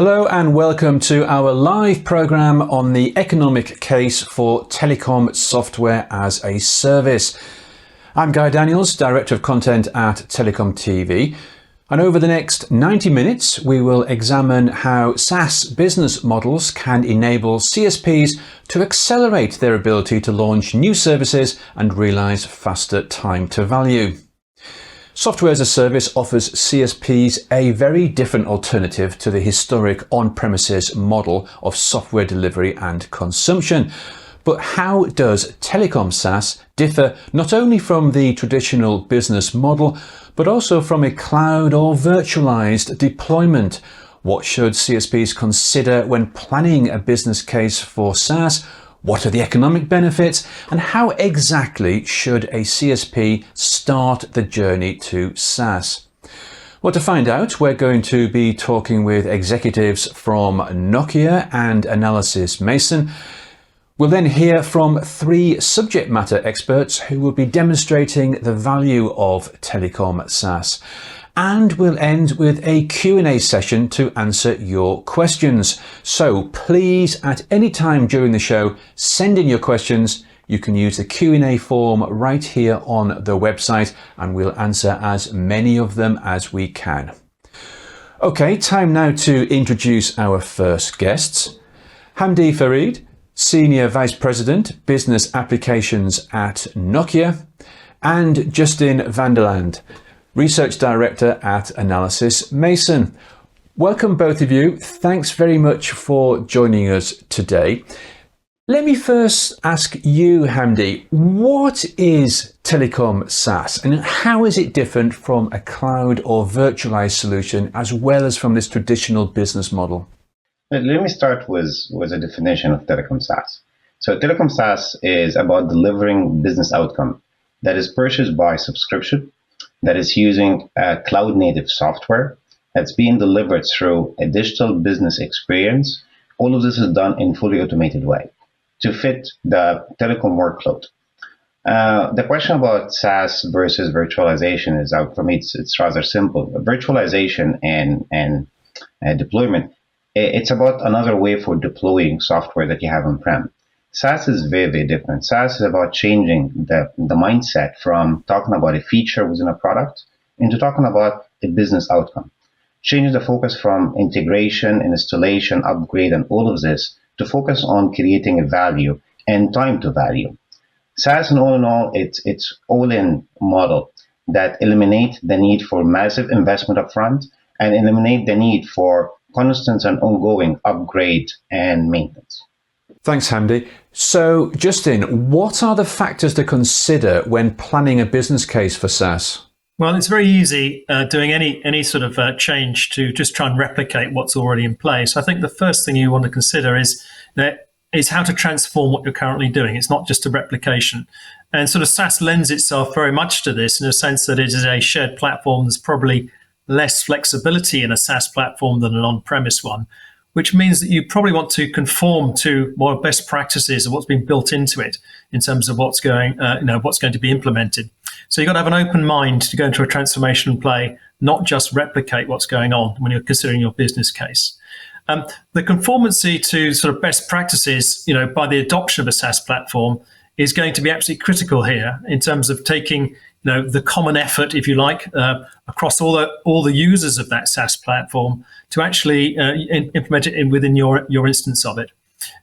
Hello and welcome to our live program on the economic case for telecom software as a service. I'm Guy Daniels, Director of Content at TelecomTV, and over the next 90 minutes we will examine how SaaS business models can enable CSPs to accelerate their ability to launch new services and realise faster time to value. Software as a service offers CSPs a very different alternative to the historic on-premises model of software delivery and consumption. But how does Telecom SaaS differ not only from the traditional business model, but also from a cloud or virtualized deployment? What should CSPs consider when planning a business case for SaaS? What are the economic benefits, and how exactly should a CSP start the journey to SaaS? Well, to find out, we're going to be talking with executives from Nokia and Analysys Mason. We'll then hear from three subject matter experts who will be demonstrating the value of Telecom SaaS. And we'll end with a Q&A session to answer your questions. So please, at any time during the show, send in your questions. You can use the Q&A form right here on the website, and we'll answer as many of them as we can. Okay, time now to introduce our first guests. Hamdy Farid, Senior Vice President, Business Applications at Nokia, and Justin van der Lande, Research Director at Analysys Mason. Welcome both of you. Thanks very much for joining us today. Let me first ask you, Hamdy, what is Telecom SaaS and how is it different from a cloud or virtualized solution as well as from this traditional business model? Let me start with a definition of Telecom SaaS. So Telecom SaaS is about delivering business outcome that is purchased by subscription, that is using cloud-native software that's being delivered through a digital business experience. All of this is done in fully automated way to fit the telecom workload. The question about SaaS versus virtualization is, for me, it's rather simple. Virtualization and deployment, it's about another way for deploying software that you have on-prem. SaaS is very, very different. SaaS is about changing the mindset from talking about a feature within a product into talking about a business outcome. Changing the focus from integration, installation, upgrade, and all of this to focus on creating a value and time to value. SaaS, in all, it's all-in model that eliminates the need for massive investment upfront and eliminate the need for constant and ongoing upgrade and maintenance. Thanks, Hamdy. So, Justin, what are the factors to consider when planning a business case for SaaS? Well, it's very easy doing any sort of change to just try and replicate what's already in place. I think the first thing you want to consider is how to transform what you're currently doing. It's not just a replication. And sort of SaaS lends itself very much to this in a sense that it is a shared platform. There's probably less flexibility in a SaaS platform than an on-premise one, which means that you probably want to conform to what best practices and what's been built into it in terms of what's going to be implemented. So you've got to have an open mind to go into a transformation play, not just replicate what's going on when you're considering your business case. The conformancy to sort of best practices, by the adoption of a SaaS platform is going to be absolutely critical here in terms of taking the common effort, if you like, across all the users of that SaaS platform to actually implement it within your instance of it.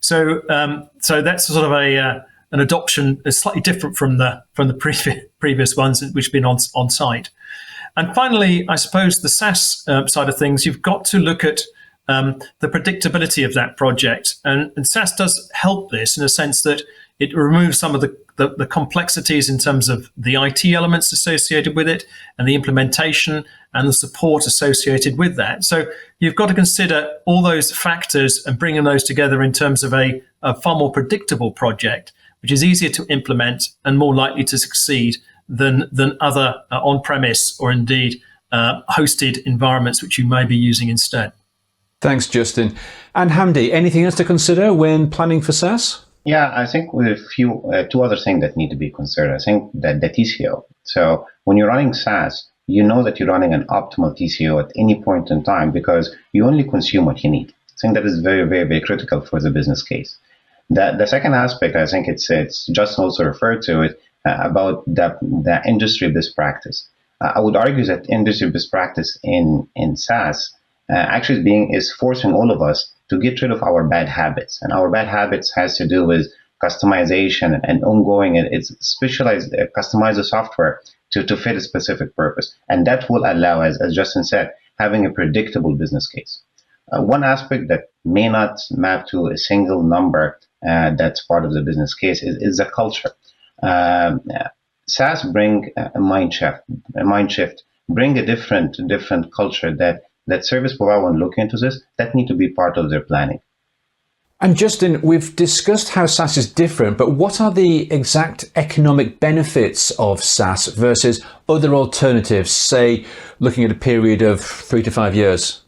So that's sort of an adoption is slightly different from the previous ones which have been on site. And finally, I suppose the SaaS side of things, you've got to look at the predictability of that project, and SaaS does help this in a sense that it removes some of the complexities in terms of the IT elements associated with it and the implementation and the support associated with that. So you've got to consider all those factors and bringing those together in terms of a far more predictable project, which is easier to implement and more likely to succeed than other on-premise or indeed hosted environments which you may be using instead. Thanks, Justin. And Hamdy, anything else to consider when planning for SaaS? Yeah, I think with two other things that need to be considered. I think that the TCO. So when you're running SaaS, you know that you're running an optimal TCO at any point in time because you only consume what you need. I think that is very, very, very critical for the business case. The second aspect, I think it's Justin also referred to it about the industry best practice. I would argue that industry best practice in SaaS actually is forcing all of us to get rid of our bad habits, and our bad habits has to do with customization and ongoing. It's specialized, customize the software to fit a specific purpose, and that will allow, as Justin said, having a predictable business case. One aspect that may not map to a single number that's part of the business case is the culture. SaaS bring a mind shift, bring a different culture that service provider when look into this, that need to be part of their planning. And Justin, we've discussed how SaaS is different, but what are the exact economic benefits of SaaS versus other alternatives, say, looking at a period of 3 to 5 years?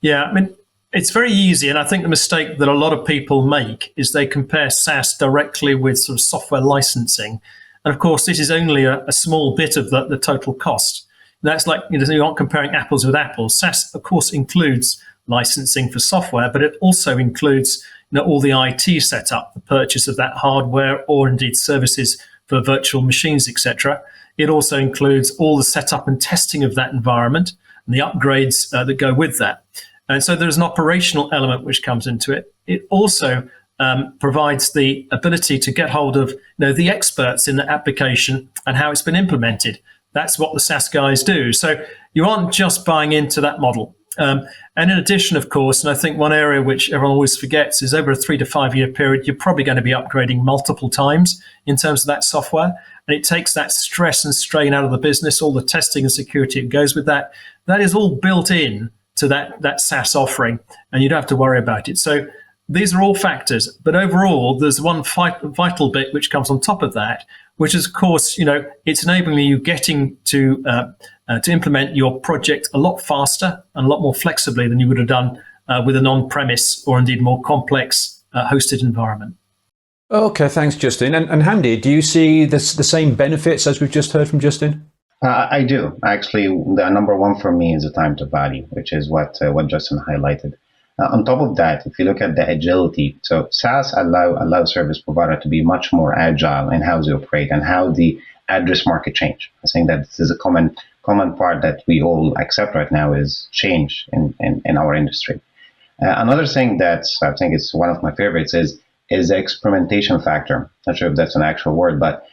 Yeah, I mean, it's very easy, and I think the mistake that a lot of people make is they compare SaaS directly with sort of software licensing. And of course, this is only a small bit of the total cost. That's like, you aren't comparing apples with apples. SaaS, of course, includes licensing for software, but it also includes all the IT setup, the purchase of that hardware, or indeed services for virtual machines, etc. It also includes all the setup and testing of that environment and the upgrades that go with that. And so there's an operational element which comes into it. It also provides the ability to get hold of the experts in the application and how it's been implemented. That's what the SaaS guys do. So you aren't just buying into that model. And in addition, of course, and I think one area which everyone always forgets is over a 3 to 5 year period, you're probably going to be upgrading multiple times in terms of that software. And it takes that stress and strain out of the business, all the testing and security that goes with that. That is all built in to that SaaS offering, and you don't have to worry about it. So these are all factors. But overall, there's one vital bit which comes on top of that, which is, of course, it's enabling you getting to implement your project a lot faster and a lot more flexibly than you would have done with an on-premise or indeed more complex hosted environment. Okay, thanks, Justin. And Hamdy, do you see the same benefits as we've just heard from Justin? I do. Actually, the number one for me is the time to value, which is what Justin highlighted. On top of that, if you look at the agility, so SaaS allow service provider to be much more agile in how they operate and how the address market change. I think that this is a common part that we all accept right now is change in our industry. Another thing that I think is one of my favorites is the experimentation factor. Not sure if that's an actual word, but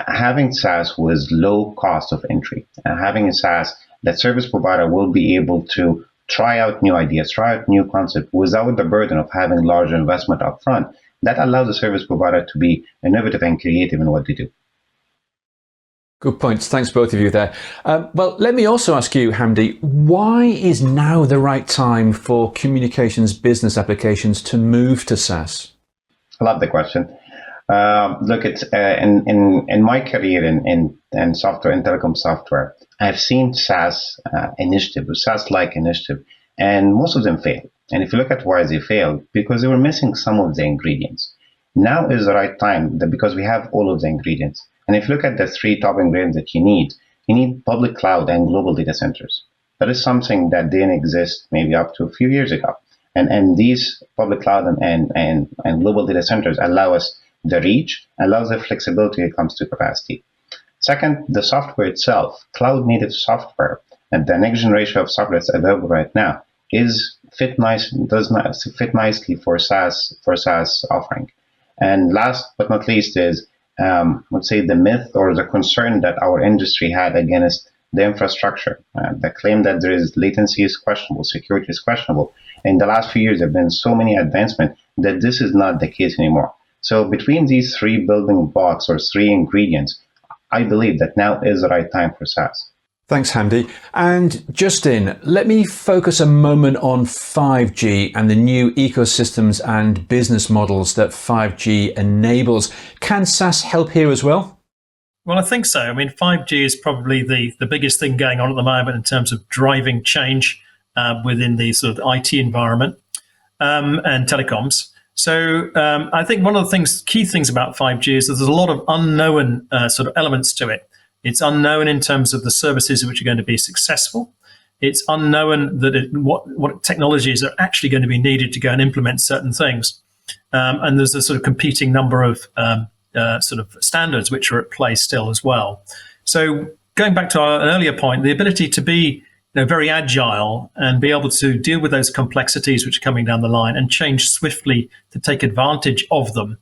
having SaaS with low cost of entry, having a SaaS that service provider will be able to try out new ideas, try out new concepts without the burden of having large investment upfront. That allows the service provider to be innovative and creative in what they do. Good points. Thanks, both of you there. Well, let me also ask you, Hamdy, why is now the right time for communications business applications to move to SaaS? I love the question. Look, it's in my career in software, in telecom software, I've seen SaaS initiative, SaaS-like initiative, and most of them fail. And if you look at why they failed, because they were missing some of the ingredients. Now is the right time because we have all of the ingredients. And if you look at the 3 top ingredients that you need public cloud and global data centers. That is something that didn't exist maybe up to a few years ago. And these public cloud and global data centers allow us the reach, allows the flexibility when it comes to capacity. Second, the software itself, cloud native software, and the next generation of software that's available right now does not fit nicely for SaaS offering. And last but not least is, let's say, the myth or the concern that our industry had against the infrastructure. The claim that there is latency is questionable, security is questionable. In the last few years, there have been so many advancements that this is not the case anymore. So between these 3 building blocks or 3 ingredients, I believe that now is the right time for SaaS. Thanks, Hamdy. And Justin, let me focus a moment on 5G and the new ecosystems and business models that 5G enables. Can SaaS help here as well? Well, I think so. I mean, 5G is probably the biggest thing going on at the moment in terms of driving change within the sort of IT environment and telecoms. So I think one of the key things about 5G is that there's a lot of unknown sort of elements to it. It's unknown in terms of the services which are going to be successful. It's unknown that what technologies are actually going to be needed to go and implement certain things. And there's a sort of competing number of sort of standards which are at play still as well. So going back to an earlier point, the ability to be very agile and be able to deal with those complexities which are coming down the line and change swiftly to take advantage of them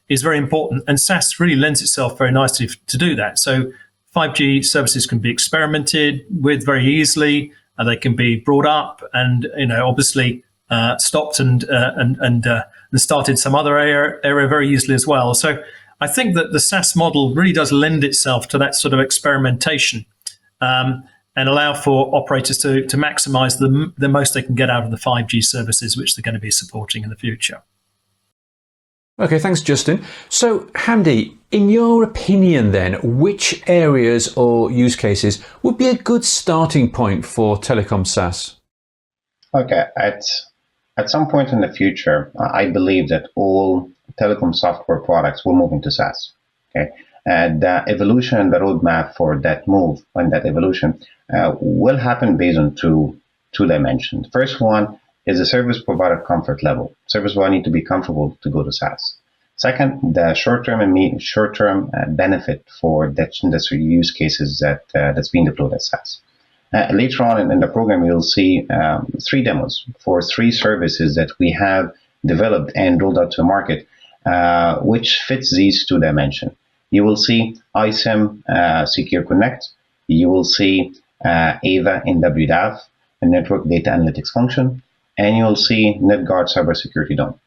is very important. And SaaS really lends itself very nicely to do that. So 5G services can be experimented with very easily. They can be brought up and obviously stopped and started some other area very easily as well. So I think that the SaaS model really does lend itself to that sort of experimentation and allow for operators to maximize the most they can get out of the 5G services which they're going to be supporting in the future. Okay, thanks, Justin. So, Hamdy, in your opinion then, which areas or use cases would be a good starting point for Telecom SaaS? Okay, at some point in the future, I believe that all telecom software products will move into SaaS. Okay, and the evolution and the roadmap for that move and that evolution will happen based on two dimensions. First one is the service provider comfort level. Service provider need to be comfortable to go to SaaS. Second, the short-term benefit for that industry use cases that's being deployed as SaaS. Later on in the program, you'll see 3 demos for 3 services that we have developed and rolled out to the market, which fits these 2 dimensions. You will see Isim Secure Connect. You will see AVA in WDAF, a Network Data Analytics function, and you'll see NetGuard Cybersecurity Dome.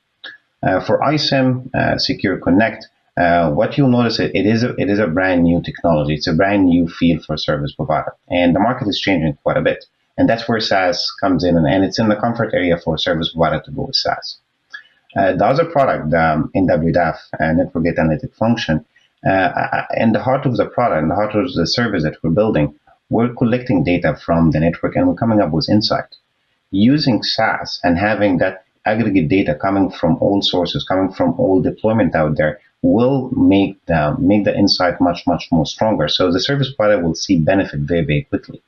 For Isim Secure Connect, what you'll notice it is a brand new technology. It's a brand new field for service provider, and the market is changing quite a bit. And that's where SaaS comes in, and it's in the comfort area for service provider to go with SaaS. The other product in WDAF, Network Data Analytics function, in the heart of the product, in the heart of the service that we're building, we're collecting data from the network and we're coming up with insight. Using SaaS and having that aggregate data coming from all sources, coming from all deployment out there, will make the insight much more stronger. So the service provider will see benefit very quickly.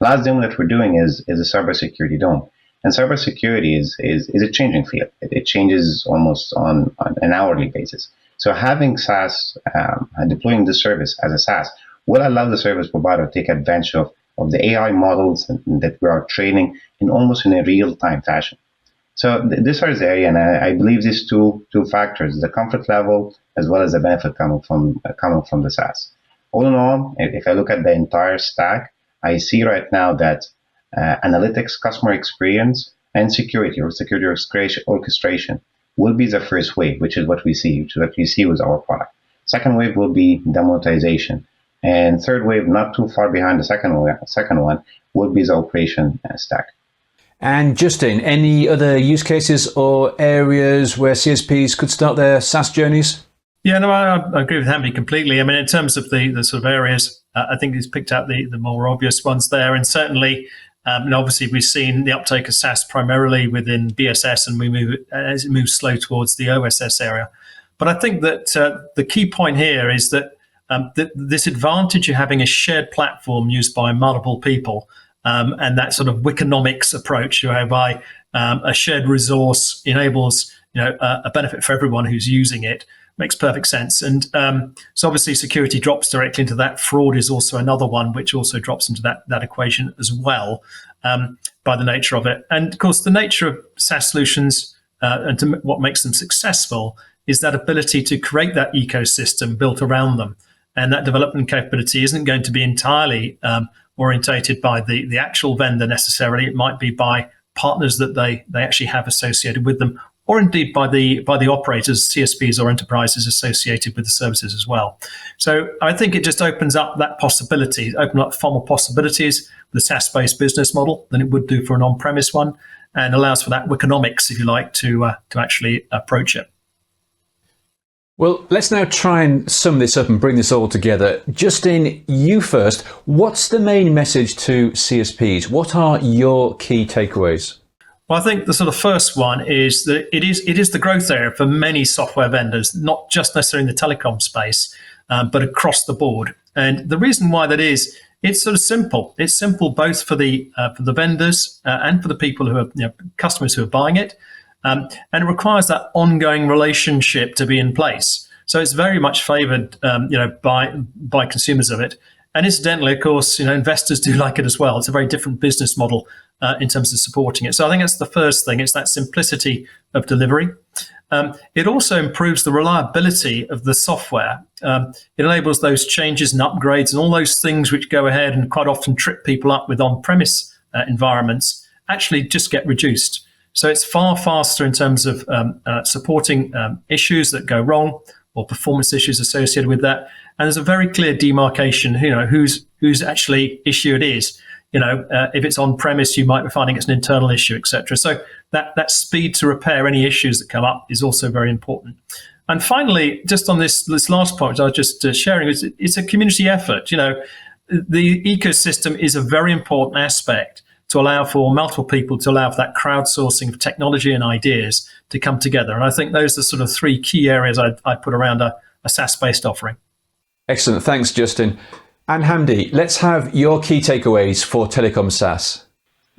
Last demo that we're doing is a cybersecurity dome, and cybersecurity is a changing field. It changes almost on an hourly basis. So having SaaS deploying this service as a SaaS will allow the service provider to take advantage of the AI models that we are training in almost in a real-time fashion. So this is the area, and I believe these two factors, the comfort level as well as the benefit coming from the SaaS. All in all, if I look at the entire stack, I see right now that analytics, customer experience, and security orchestration will be the first wave, which is what we see with our product. Second wave will be demonetization. And third wave, not too far behind the second one, will be the operation stack. And Justin, any other use cases or areas where CSPs could start their SaaS journeys? Yeah, no, I agree with Hamdy completely. I mean, in terms of the sort of areas, I think he's picked out the more obvious ones there. And certainly, and obviously, we've seen the uptake of SaaS primarily within BSS, and as it moves slow towards the OSS area. But I think that the key point here is that this advantage of having a shared platform used by multiple people, and that sort of Wikinomics approach, whereby a shared resource enables a benefit for everyone who's using it, makes perfect sense. And so obviously security drops directly into that. Fraud is also another one which also drops into that equation as well, by the nature of it. And of course, the nature of SaaS solutions and what makes them successful is that ability to create that ecosystem built around them. And that development capability isn't going to be entirely orientated by the actual vendor necessarily. It might be by partners that they actually have associated with them, or indeed by the operators, CSPs or enterprises associated with the services as well. So I think it just opens up that possibility, open up far more possibilities with a SaaS-based business model than it would do for an on-premise one, and allows for that Wikinomics, if you like, to actually approach it. Well, let's now try and sum this up and bring this all together. Justin, you first. What's the main message to CSPs? What are your key takeaways? Well, I think the sort of first one is that it is the growth area for many software vendors, not just necessarily in the telecom space, but across the board. And the reason why that is, it's sort of simple. It's simple both for the vendors and for the people who are customers who are buying it, and it requires that ongoing relationship to be in place. So it's very much favoured, by consumers of it. And incidentally, of course, investors do like it as well. It's a very different business model in terms of supporting it. So I think that's the first thing. It's that simplicity of delivery. It also improves the reliability of the software. It enables those changes and upgrades and all those things which go ahead and quite often trip people up with on-premise environments actually just get reduced. So it's far faster in terms of supporting issues that go wrong or performance issues associated with that. And there's a very clear demarcation, whose actually issue it is. If it's on premise, you might be finding it's an internal issue, etc. So that speed to repair any issues that come up is also very important. And finally, just on this last point I was just sharing, it's a community effort. The ecosystem is a very important aspect to allow for multiple people, to allow for that crowdsourcing of technology and ideas to come together. And I think those are sort of three key areas I put around a SaaS-based offering. Excellent. Thanks, Justin. And Hamdy, let's have your key takeaways for Telecom SaaS.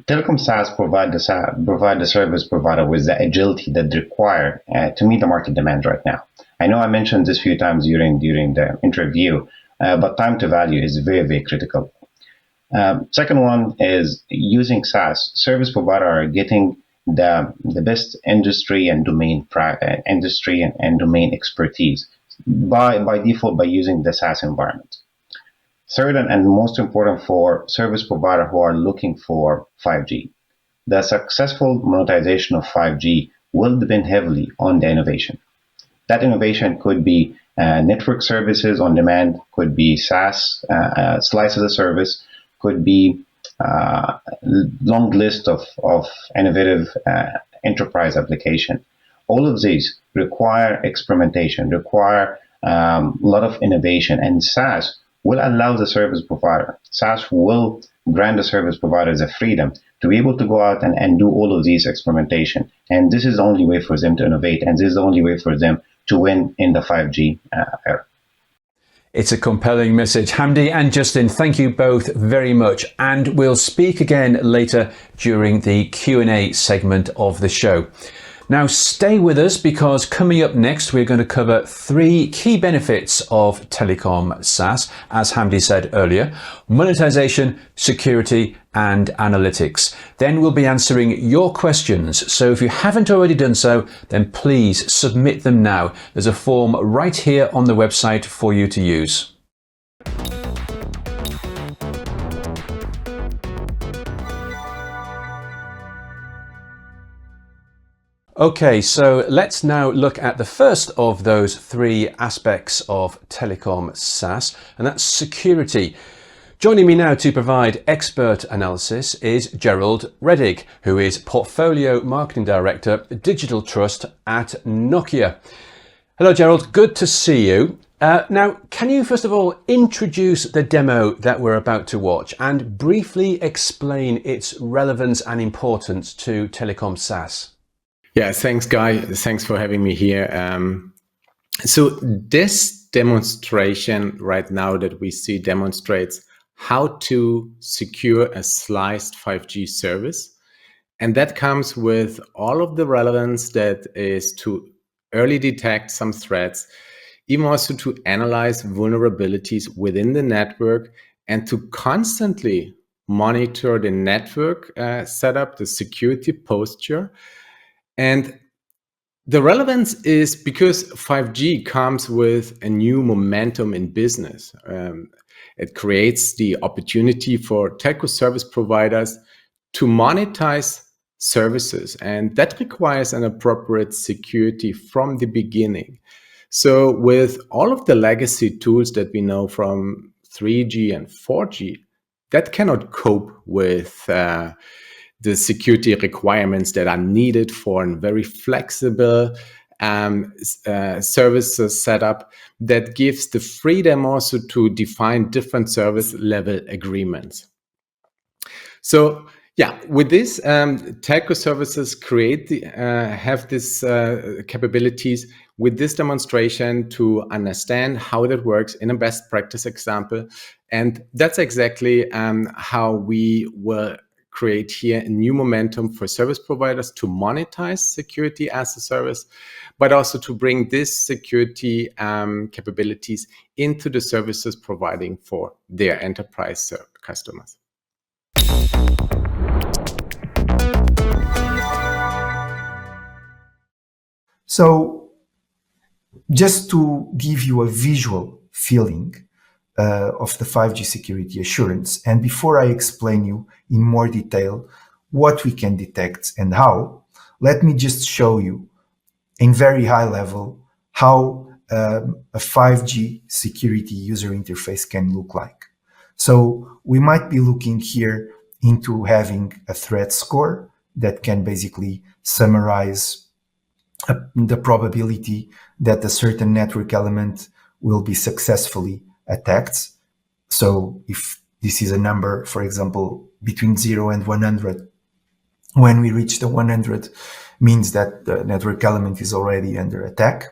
Telecom SaaS provide the service provider with the agility that they require to meet the market demand right now. I know I mentioned this a few times during the interview, but time to value is very, very critical. Second one is using SaaS. Service provider are getting the best industry and domain expertise by default by using the SaaS environment. Third, and most important for service provider who are looking for 5G, the successful monetization of 5G will depend heavily on the innovation. That innovation could be network services on demand, could be SaaS, slice of the service, could be long list of innovative enterprise application. All of these require experimentation, require a lot of innovation, and SaaS will allow the service provider. SaaS will grant the service provider the freedom to be able to go out and do all of these experimentation. And this is the only way for them to innovate, and this is the only way for them to win in the 5G era. It's a compelling message. Hamdy and Justin, thank you both very much. And we'll speak again later during the Q&A segment of the show. Now stay with us, because coming up next we're going to cover 3 key benefits of Telecom SaaS, as Hamdy said earlier: monetization, security and analytics. Then we'll be answering your questions, so if you haven't already done so, then please submit them now. There's a form right here on the website for you to use. Okay, so let's now look at the first of those 3 aspects of Telecom SaaS, and that's security. Joining me now to provide expert analysis is Gerald Reddig, who is Portfolio Marketing Director, Digital Trust at Nokia. Hello, Gerald. Good to see you. Now, can you first of all introduce the demo that we're about to watch and briefly explain its relevance and importance to Telecom SaaS? Yeah, thanks, Guy. Thanks for having me here. So this demonstration right now that we see demonstrates how to secure a sliced 5G service. And that comes with all of the relevance that is to early detect some threats, even also to analyze vulnerabilities within the network, and to constantly monitor the network setup, the security posture. And the relevance is because 5G comes with a new momentum in business. It creates the opportunity for telco service providers to monetize services, and that requires an appropriate security from the beginning. So with all of the legacy tools that we know from 3G and 4G, that cannot cope with the security requirements that are needed for a very flexible services setup that gives the freedom also to define different service level agreements. So yeah, with this, telco services have these capabilities with this demonstration to understand how that works in a best practice example. And that's exactly how we will create here a new momentum for service providers to monetize security as a service, but also to bring this security capabilities into the services providing for their enterprise customers. So just to give you a visual feeling of the 5G security assurance, and before I explain you in more detail what we can detect and how, let me just show you in very high level how a 5G security user interface can look like. So we might be looking here into having a threat score that can basically summarize the probability that a certain network element will be successfully attacked. So if this is a number, for example, between 0 and 100, when we reach the 100 means that the network element is already under attack.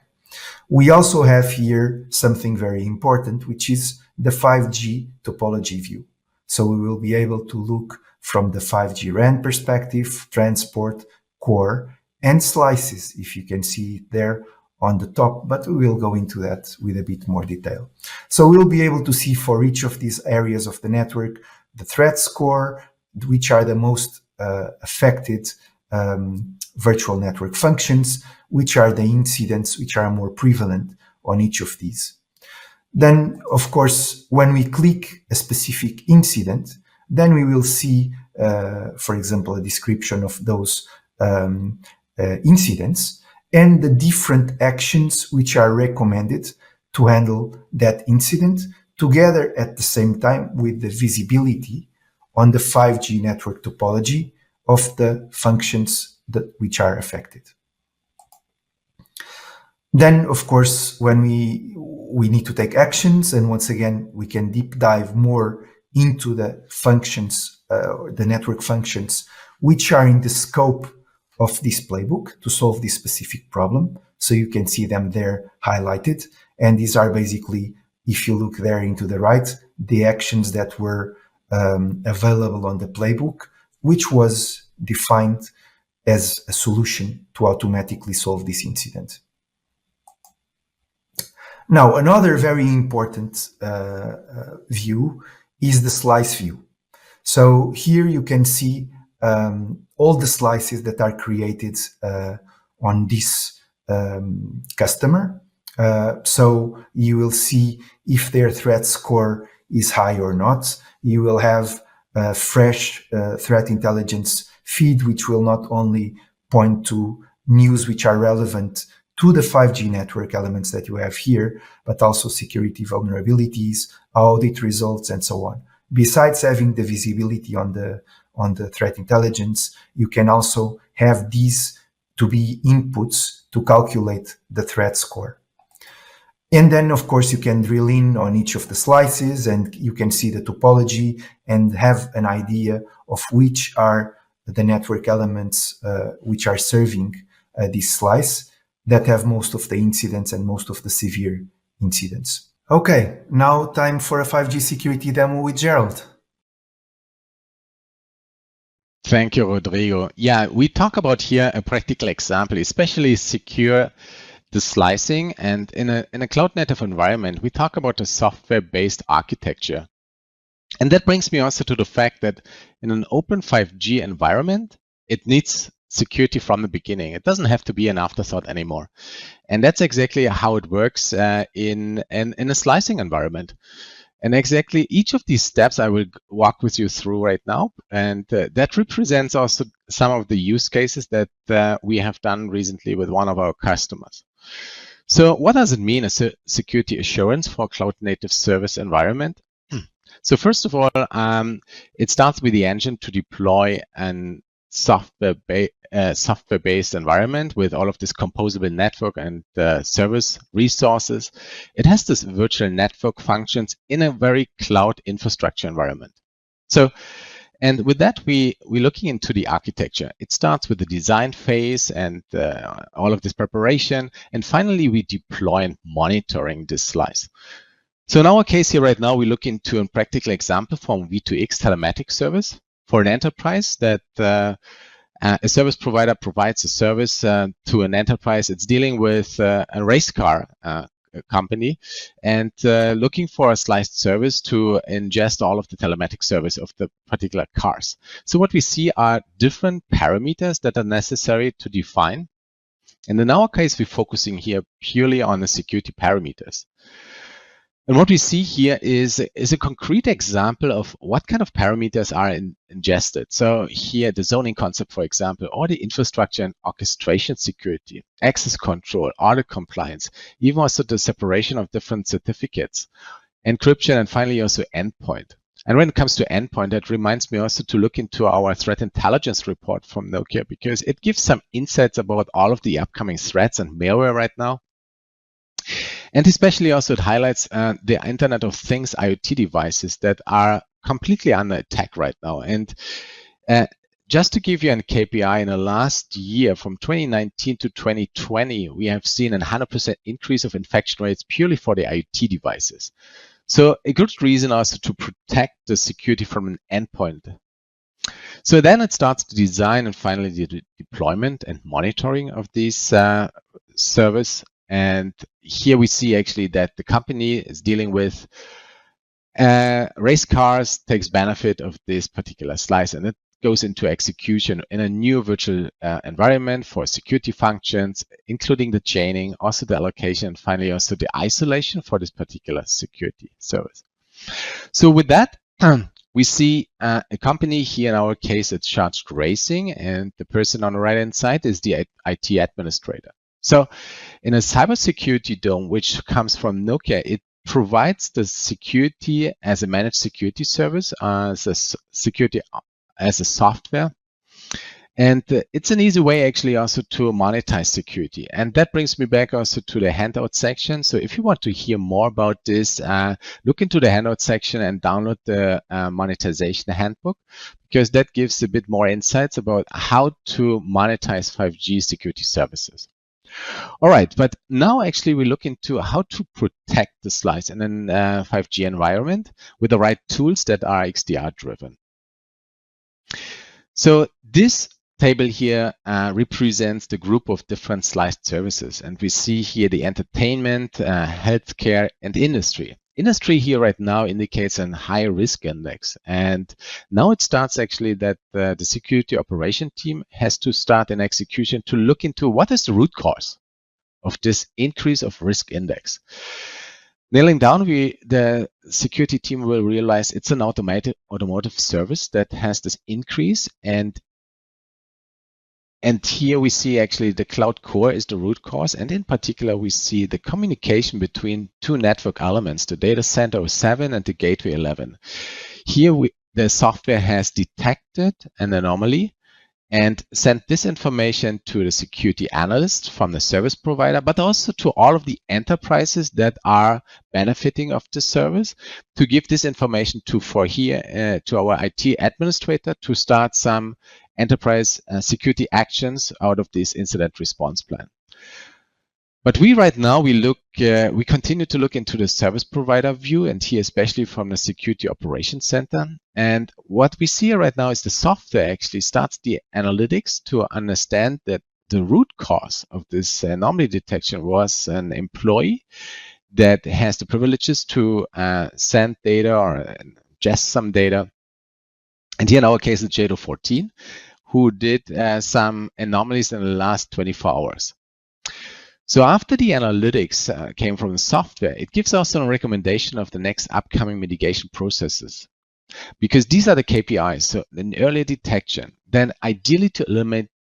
We also have here something very important, which is the 5G topology view. So we will be able to look from the 5G RAN perspective, transport, core, and slices, if you can see it there on the top, but we will go into that with a bit more detail. So we'll be able to see for each of these areas of the network, the threat score, which are the most affected virtual network functions, which are the incidents which are more prevalent on each of these. Then, of course, when we click a specific incident, then we will see, for example, a description of those incidents and the different actions which are recommended to handle that incident, together at the same time with the visibility on the 5G network topology of the functions which are affected. Then, of course, when we need to take actions, and once again, we can deep dive more into the functions, the network functions, which are in the scope of this playbook to solve this specific problem. So you can see them there highlighted. And these are basically, if you look there into the right, the actions that were available on the playbook, which was defined as a solution to automatically solve this incident. Now, another very important view is the slice view. So here you can see all the slices that are created on this customer. So you will see if their threat score is high or not. You will have a fresh threat intelligence feed, which will not only point to news which are relevant to the 5G network elements that you have here, but also security vulnerabilities, audit results, and so on. Besides having the visibility on the threat intelligence, you can also have these to be inputs to calculate the threat score. And then, of course, you can drill in on each of the slices and you can see the topology and have an idea of which are the network elements which are serving this slice that have most of the incidents and most of the severe incidents. Okay, now time for a 5G security demo with Gerald. Thank you, Rodrigo. Yeah, we talk about here a practical example, especially secure the slicing. And in a cloud native environment, we talk about a software-based architecture. And that brings me also to the fact that in an open 5G environment, it needs security from the beginning. It doesn't have to be an afterthought anymore. And that's exactly how it works in a slicing environment. And exactly each of these steps I will walk with you through right now. And that represents also some of the use cases that we have done recently with one of our customers. So what does it mean as a security assurance for a cloud native service environment? So first of all, it starts with the engine to deploy an software-based environment with all of this composable network and service resources. It has this virtual network functions in a very cloud infrastructure environment. So And with that, we're looking into the architecture. It starts with the design phase and all of this preparation. And finally, we deploy and monitoring this slice. So in our case here right now, we look into a practical example from V2X telematics service for an enterprise that a service provider provides a service to an enterprise. It's dealing with a race car company and looking for a sliced service to ingest all of the telematic service of the particular cars. So what we see are different parameters that are necessary to define. And in our case, we're focusing here purely on the security parameters. And what we see here is a concrete example of what kind of parameters are ingested. So here, the zoning concept, for example, or the infrastructure and orchestration security, access control, audit compliance, even also the separation of different certificates, encryption, and finally also endpoint. And when it comes to endpoint, that reminds me also to look into our threat intelligence report from Nokia, because it gives some insights about all of the upcoming threats and malware right now. And especially also it highlights the Internet of Things IoT devices that are completely under attack right now. And just to give you a KPI, in the last year, from 2019 to 2020, we have seen a 100% increase of infection rates purely for the IoT devices. So a good reason also to protect the security from an endpoint. So then it starts to design and finally the deployment and monitoring of these service. And here we see actually that the company is dealing with race cars, takes benefit of this particular slice, and it goes into execution in a new virtual environment for security functions, including the chaining, also the allocation, and finally also the isolation for this particular security service. So with that, we see a company here, in our case, it's Charged Racing, and the person on the right-hand side is the IT administrator. So in a cybersecurity dome, which comes from Nokia, it provides the security as a managed security service, as a security as a software. And it's an easy way actually also to monetize security. And that brings me back also to the handout section. So if you want to hear more about this, look into the handout section and download the monetization handbook, because that gives a bit more insights about how to monetize 5G security services. All right, but now actually we look into how to protect the slice in a 5G environment with the right tools that are XDR driven. So this table here represents the group of different sliced services, and we see here the entertainment, healthcare, and industry. Industry here right now indicates a high risk index, and now it starts actually that the security operation team has to start an execution to look into what is the root cause of this increase of risk index. Nailing down, the security team will realize it's an automotive service that has this increase, and here we see actually the cloud core is the root cause, and in particular we see the communication between two network elements, the data center 07 and the gateway 11. Here the software has detected an anomaly and sent this information to the security analyst from the service provider, but also to all of the enterprises that are benefiting of the service, to give this information to our IT administrator to start some enterprise security actions out of this incident response plan. But we continue to look into the service provider view, and here especially from the security operations center. And what we see right now is the software actually starts the analytics to understand that the root cause of this anomaly detection was an employee that has the privileges to send data or ingest some data. And here in our case, it's J14, who did some anomalies in the last 24 hours. So after the analytics came from the software, it gives us a recommendation of the next upcoming mitigation processes, because these are the KPIs. So an early detection, then ideally to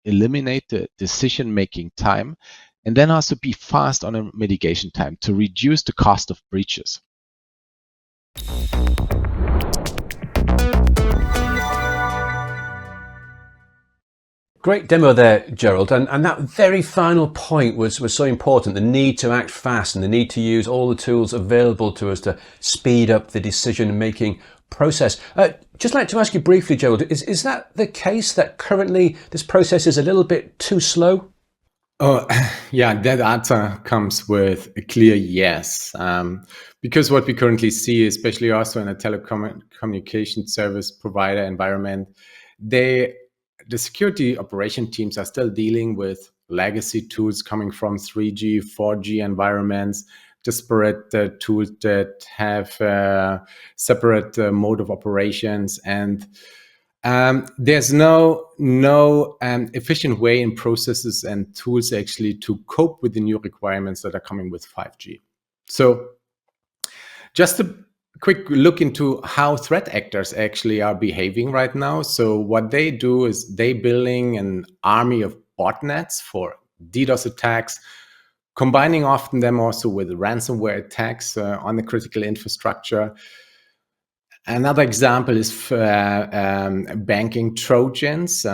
eliminate the decision-making time, and then also be fast on a mitigation time to reduce the cost of breaches. Great demo there, Gerald. And that very final point was so important, the need to act fast and the need to use all the tools available to us to speed up the decision-making process. Just like to ask you briefly, Gerald, is that the case that currently this process is a little bit too slow? Oh, yeah, that answer comes with a clear yes. Because what we currently see, especially also in a telecommunication service provider environment, the security operation teams are still dealing with legacy tools coming from 3G, 4G environments, disparate tools that have separate mode of operations, and there's no efficient way in processes and tools actually to cope with the new requirements that are coming with 5G. So just a quick look into how threat actors actually are behaving right now. So what they do is they building an army of botnets for DDoS attacks, combining often them also with ransomware attacks on the critical infrastructure. Another example is banking Trojans.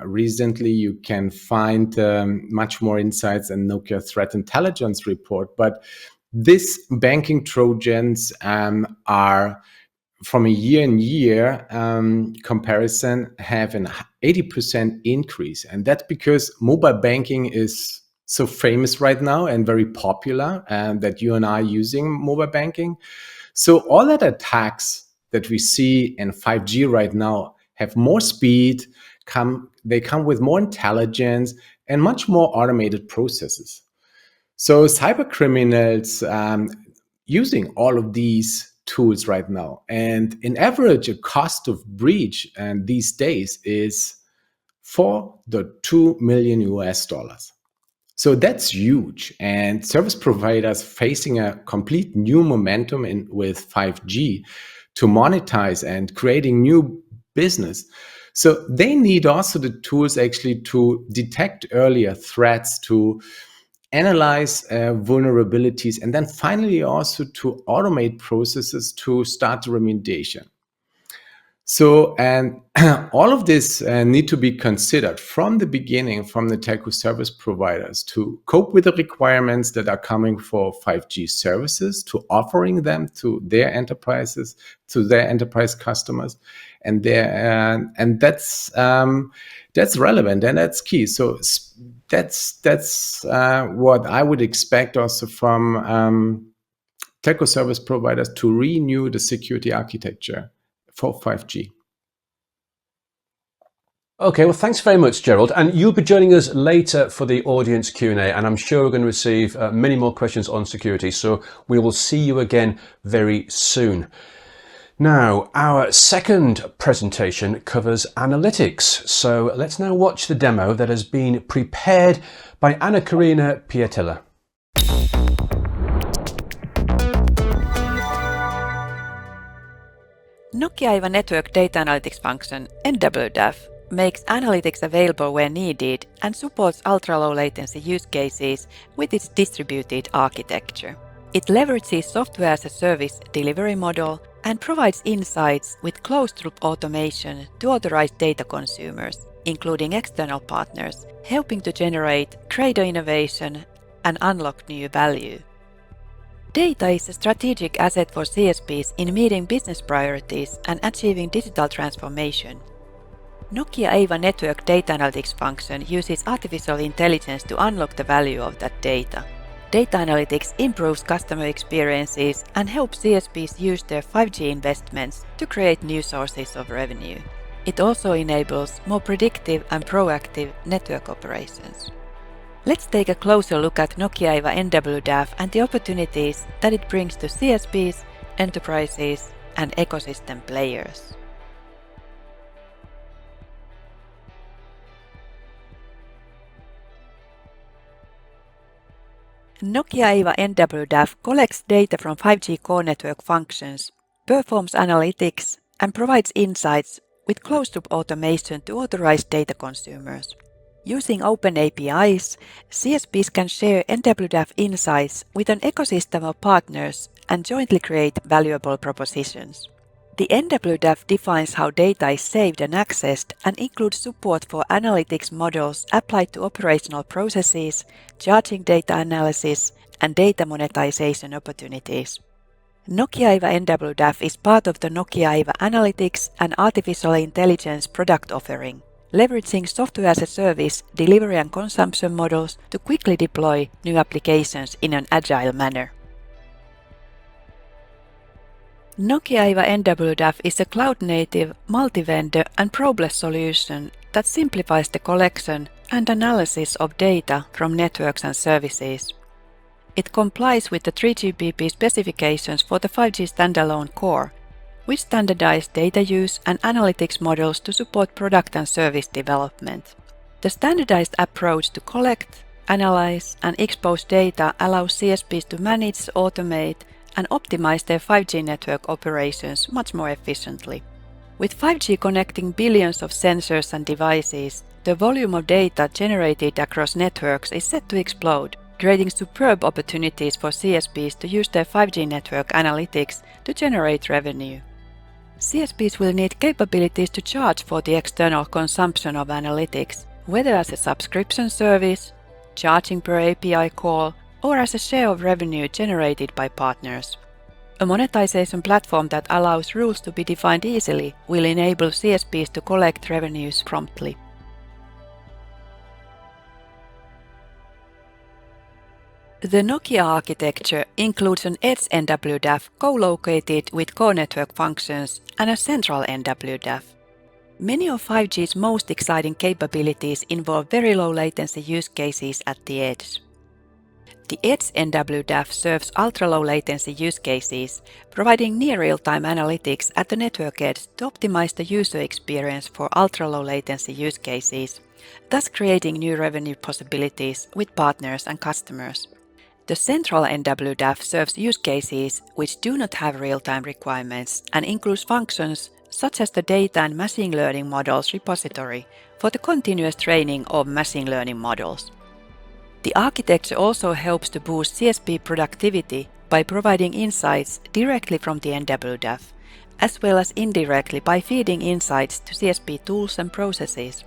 Recently, you can find much more insights in Nokia Threat Intelligence report. But these banking Trojans are, from a year-on-year comparison, have an 80% increase. And that's because mobile banking is so famous right now and very popular, and that you and I are using mobile banking. So all that attacks that we see in 5G right now have more speed, they come with more intelligence and much more automated processes. So cyber criminals using all of these tools right now, and in average, a cost of breach and these days is $4.2 million US. So that's huge, and service providers facing a complete new momentum with 5G to monetize and creating new business. So they need also the tools actually to detect earlier threats, to analyze vulnerabilities, and then finally also to automate processes to start the remediation. So, and all of this need to be considered from the beginning, from the telco service providers, to cope with the requirements that are coming for 5G services, to offering them to their enterprises, to their enterprise customers, and that's relevant and that's key. So that's what I would expect also from telco service providers, to renew the security architecture for 5G. Okay, well, thanks very much, Gerald. And you'll be joining us later for the audience Q&A, and I'm sure we're going to receive many more questions on security. So we will see you again very soon. Now, our second presentation covers analytics. So let's now watch the demo that has been prepared by Anna Karina Pietila. Nokia IVA Network Data Analytics function, NWDAF, makes analytics available where needed and supports ultra-low latency use cases with its distributed architecture. It leverages software as a service delivery model and provides insights with closed-loop automation to authorized data consumers, including external partners, helping to generate greater innovation and unlock new value. Data is a strategic asset for CSPs in meeting business priorities and achieving digital transformation. Nokia IVA Network Data Analytics function uses artificial intelligence to unlock the value of that data. Data analytics improves customer experiences and helps CSPs use their 5G investments to create new sources of revenue. It also enables more predictive and proactive network operations. Let's take a closer look at Nokia IVA NWDAF and the opportunities that it brings to CSPs, enterprises, and ecosystem players. Nokia IVA NWDAF collects data from 5G core network functions, performs analytics, and provides insights with closed-loop automation to authorized data consumers. Using open APIs, CSPs can share NWDAF insights with an ecosystem of partners and jointly create valuable propositions. The NWDAF defines how data is saved and accessed and includes support for analytics models applied to operational processes, charging data analysis, and data monetization opportunities. Nokia AIVA NWDAF is part of the Nokia AIVA Analytics and Artificial Intelligence product offering, leveraging software as a service, delivery and consumption models to quickly deploy new applications in an agile manner. Nokia AIVA NWDAF is a cloud-native, multi-vendor and probeless solution that simplifies the collection and analysis of data from networks and services. It complies with the 3GPP specifications for the 5G standalone core, with standardized data use and analytics models to support product and service development. The standardized approach to collect, analyze, and expose data allows CSPs to manage, automate, and optimize their 5G network operations much more efficiently. With 5G connecting billions of sensors and devices, the volume of data generated across networks is set to explode, creating superb opportunities for CSPs to use their 5G network analytics to generate revenue. CSPs will need capabilities to charge for the external consumption of analytics, whether as a subscription service, charging per API call, or as a share of revenue generated by partners. A monetization platform that allows rules to be defined easily will enable CSPs to collect revenues promptly. The Nokia architecture includes an edge NWDAF co-located with core network functions and a central NWDAF. Many of 5G's most exciting capabilities involve very low latency use cases at the edge. The edge NWDAF serves ultra-low latency use cases, providing near real-time analytics at the network edge to optimize the user experience for ultra-low latency use cases, thus creating new revenue possibilities with partners and customers. The central NWDAF serves use cases which do not have real-time requirements and includes functions such as the data and machine learning models repository for the continuous training of machine learning models. The architecture also helps to boost CSP productivity by providing insights directly from the NWDAF, as well as indirectly by feeding insights to CSP tools and processes.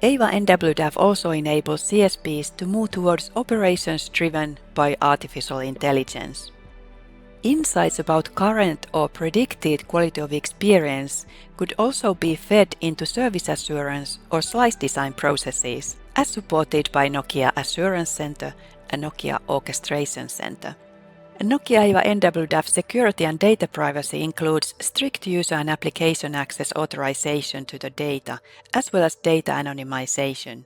AIVA NWDAF also enables CSPs to move towards operations driven by artificial intelligence. Insights about current or predicted quality of experience could also be fed into service assurance or slice design processes, as supported by Nokia Assurance Center and Nokia Orchestration Center. Nokia AIVA NWDAF security and data privacy includes strict user and application access authorization to the data, as well as data anonymization.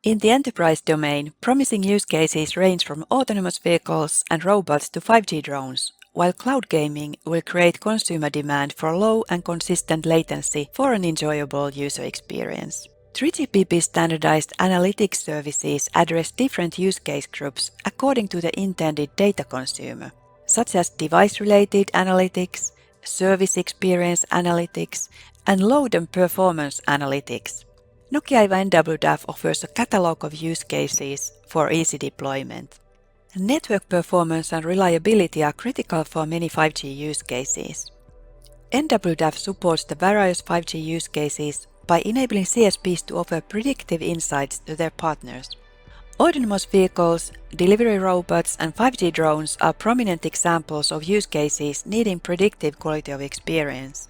In the enterprise domain, promising use cases range from autonomous vehicles and robots to 5G drones, while cloud gaming will create consumer demand for low and consistent latency for an enjoyable user experience. 3GPP standardized analytics services address different use case groups according to the intended data consumer, such as device-related analytics, service experience analytics, and load and performance analytics. Nokia AIVA NWDAF offers a catalog of use cases for easy deployment. Network performance and reliability are critical for many 5G use cases. NWDAF supports the various 5G use cases by enabling CSPs to offer predictive insights to their partners. Autonomous vehicles, delivery robots, and 5G drones are prominent examples of use cases needing predictive quality of experience.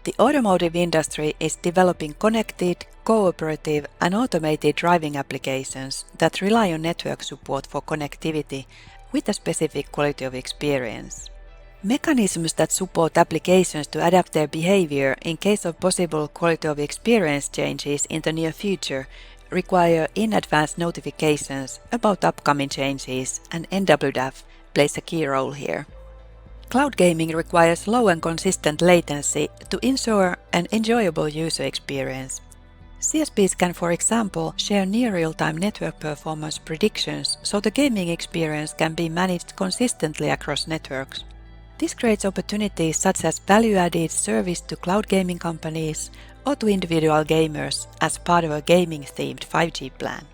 The automotive industry is developing connected, cooperative, and automated driving applications that rely on network support for connectivity with a specific quality of experience. Mechanisms that support applications to adapt their behavior in case of possible quality of experience changes in the near future require in-advance notifications about upcoming changes, and NWDAF plays a key role here. Cloud gaming requires low and consistent latency to ensure an enjoyable user experience. CSPs can, for example, share near real-time network performance predictions so the gaming experience can be managed consistently across networks. This creates opportunities such as value-added service to cloud gaming companies or to individual gamers as part of a gaming-themed 5G plan.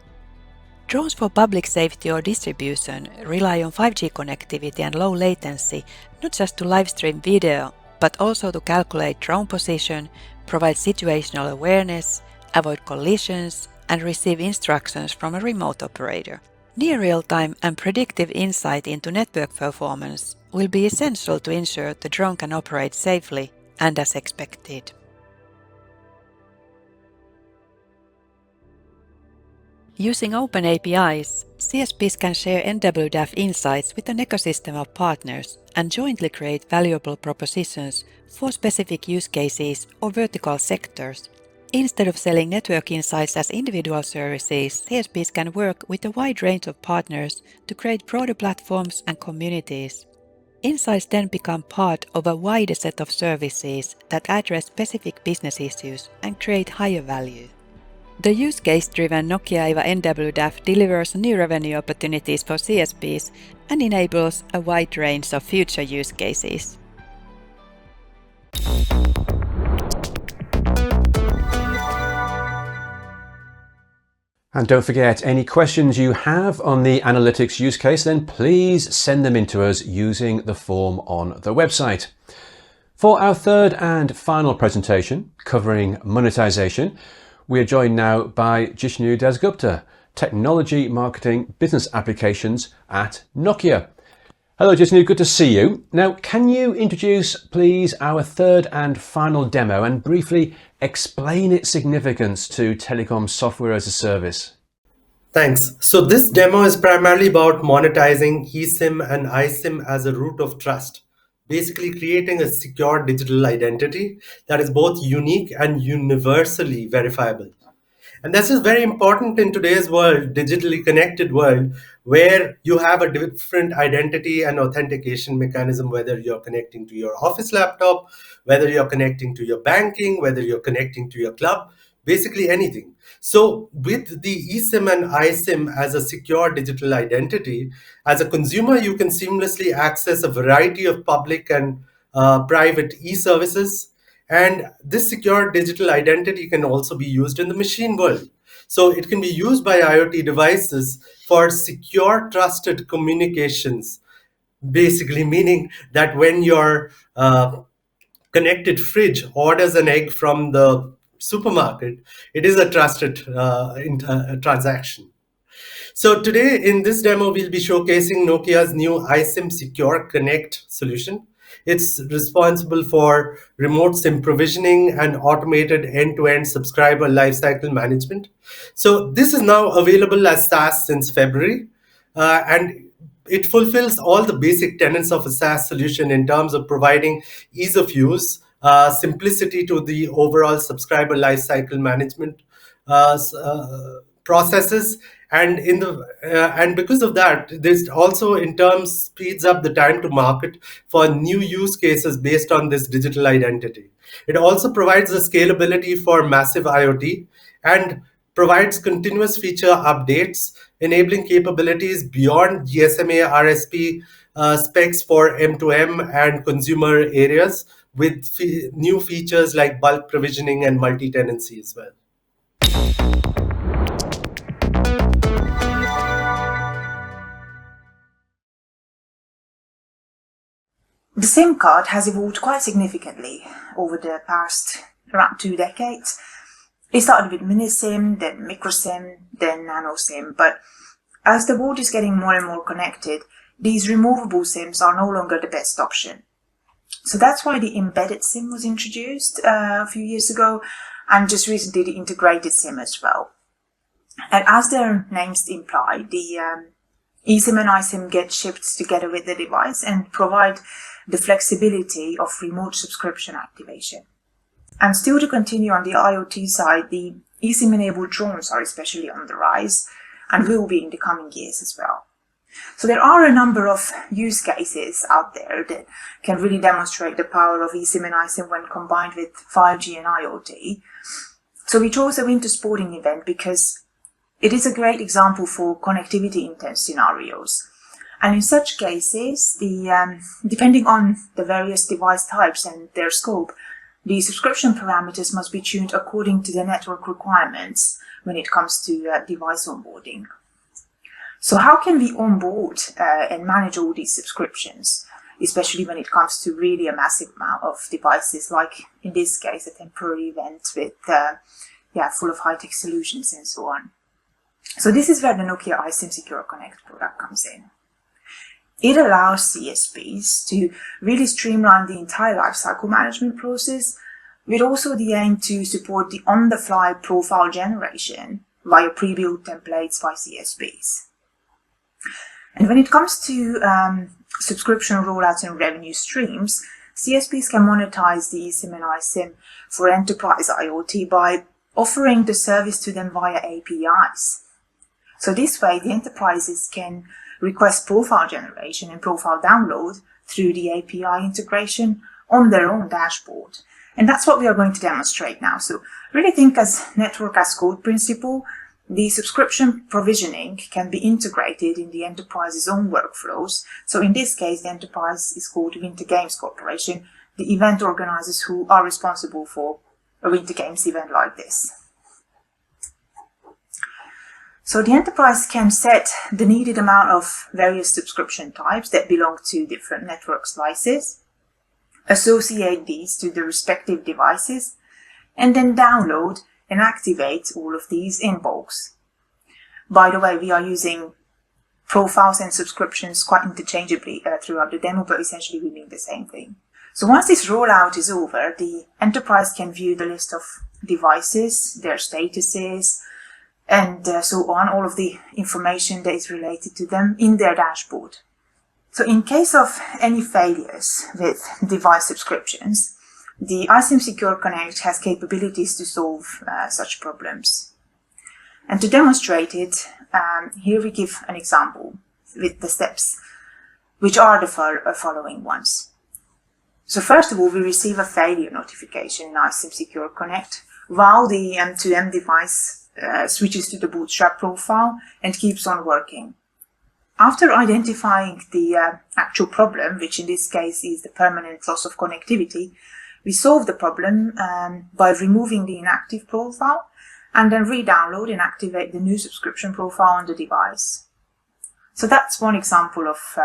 Drones for public safety or distribution rely on 5G connectivity and low latency not just to live stream video, but also to calculate drone position, provide situational awareness, avoid collisions, and receive instructions from a remote operator. Near real-time and predictive insight into network performance will be essential to ensure the drone can operate safely and as expected. Using open APIs, CSPs can share NWDAF insights with an ecosystem of partners and jointly create valuable propositions for specific use cases or vertical sectors. Instead of selling network insights as individual services, CSPs can work with a wide range of partners to create broader platforms and communities. Insights then become part of a wider set of services that address specific business issues and create higher value. The use case-driven Nokia IVA NWDAF delivers new revenue opportunities for CSPs and enables a wide range of future use cases. And don't forget, any questions you have on the analytics use case, then please send them in to us using the form on the website. For our third and final presentation, covering monetization, we are joined now by Jishnu Dasgupta, Technology Marketing Business Applications at Nokia. Hello Jishnu, good to see you. Now, can you introduce, please, our third and final demo and briefly explain its significance to telecom software as a service? Thanks. So this demo is primarily about monetizing Isim and Isim as a root of trust, basically creating a secure digital identity that is both unique and universally verifiable. And this is very important in today's world, digitally connected world, where you have a different identity and authentication mechanism, whether you're connecting to your office laptop, whether you're connecting to your banking, whether you're connecting to your club, basically anything. So with the eSIM and iSIM as a secure digital identity, as a consumer, you can seamlessly access a variety of public and private e-services. And this secure digital identity can also be used in the machine world. So it can be used by IoT devices for secure, trusted communications, basically meaning that when your connected fridge orders an egg from the supermarket, it is a trusted transaction. So today in this demo, we'll be showcasing Nokia's new iSIM Secure Connect solution. It's responsible for remote SIM provisioning and automated end-to-end subscriber lifecycle management. So this is now available as SaaS since February, and it fulfills all the basic tenets of a SaaS solution in terms of providing ease of use, simplicity to the overall subscriber lifecycle management processes, and because of that, this also in terms speeds up the time to market for new use cases based on this digital identity. It also provides the scalability for massive IoT and provides continuous feature updates, enabling capabilities beyond GSMA RSP specs for M2M and consumer areas, with new features like bulk provisioning and multi-tenancy as well. The SIM card has evolved quite significantly over the past around 2 decades. It started with mini SIM, then micro SIM, then nano SIM, but as the world is getting more and more connected, these removable SIMs are no longer the best option. So that's why the embedded SIM was introduced a few years ago, and just recently the integrated SIM as well. And as their names imply, the eSIM and iSIM get shipped together with the device and provide the flexibility of remote subscription activation. And still to continue on the IoT side, the eSIM-enabled drones are especially on the rise and will be in the coming years as well. So there are a number of use cases out there that can really demonstrate the power of eSIM and iSIM when combined with 5G and IoT. So we chose a winter sporting event because it is a great example for connectivity-intense scenarios. And in such cases, depending on the various device types and their scope, the subscription parameters must be tuned according to the network requirements when it comes to device onboarding. So how can we onboard and manage all these subscriptions, especially when it comes to really a massive amount of devices, like in this case, a temporary event with full of high-tech solutions and so on? So this is where the Nokia Isim Secure Connect product comes in. It allows CSPs to really streamline the entire lifecycle management process, with also the aim to support the on-the-fly profile generation via pre-built templates by CSPs. And when it comes to subscription rollouts and revenue streams, CSPs can monetize the Isim and Isim for enterprise IoT by offering the service to them via APIs. So this way, the enterprises can request profile generation and profile download through the API integration on their own dashboard. And that's what we are going to demonstrate now. So really think as network as code principle. The subscription provisioning can be integrated in the enterprise's own workflows. So in this case, the enterprise is called Winter Games Corporation, the event organizers who are responsible for a Winter Games event like this. So the enterprise can set the needed amount of various subscription types that belong to different network slices, associate these to the respective devices, and then download and activate all of these in bulks. By the way, we are using profiles and subscriptions quite interchangeably throughout the demo, but essentially we mean the same thing. So once this rollout is over, the enterprise can view the list of devices, their statuses, and so on, all of the information that is related to them in their dashboard. So in case of any failures with device subscriptions, the Isim Secure Connect has capabilities to solve such problems. And to demonstrate it, here we give an example with the steps, which are the following ones. So first of all, we receive a failure notification in Isim Secure Connect while the M2M device switches to the bootstrap profile and keeps on working. After identifying the actual problem, which in this case is the permanent loss of connectivity, we solve the problem by removing the inactive profile and then re-download and activate the new subscription profile on the device. So that's one example of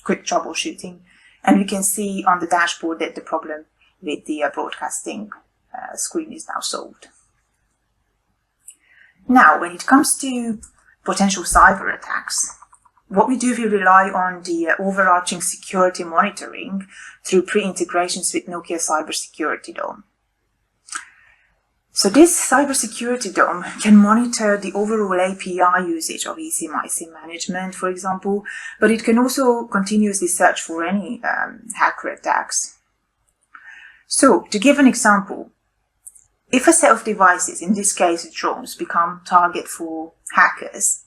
quick troubleshooting. And we can see on the dashboard that the problem with the broadcasting screen is now solved. Now, when it comes to potential cyber attacks, what we do, we rely on the overarching security monitoring through pre-integrations with Nokia Cybersecurity Dome. So this Cybersecurity Dome can monitor the overall API usage of Isim management, for example, but it can also continuously search for any hacker attacks. So, to give an example, if a set of devices, in this case drones, become target for hackers,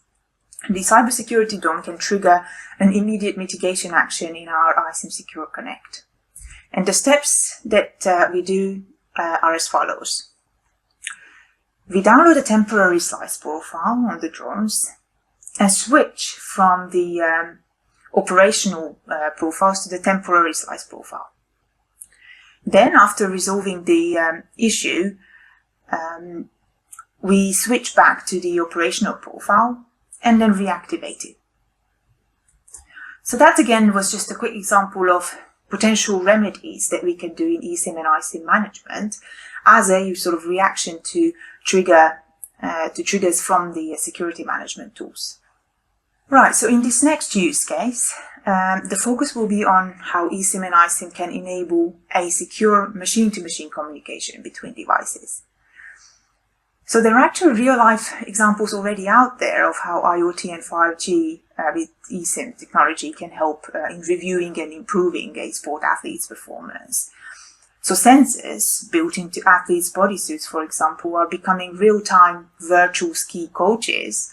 the Cybersecurity Dome can trigger an immediate mitigation action in our Isim Secure Connect. And the steps that we do are as follows. We download a temporary slice profile on the drones and switch from the operational profiles to the temporary slice profile. Then, after resolving the issue, we switch back to the operational profile and then reactivate it. So that again was just a quick example of potential remedies that we can do in Isim and Isim management as a sort of reaction to triggers from the security management tools. Right, so in this next use case, the focus will be on how Isim and Isim can enable a secure machine-to-machine communication between devices. So there are actual real-life examples already out there of how IoT and 5G with Isim technology can help in reviewing and improving a sport athlete's performance. So sensors built into athletes' bodysuits, for example, are becoming real-time virtual ski coaches,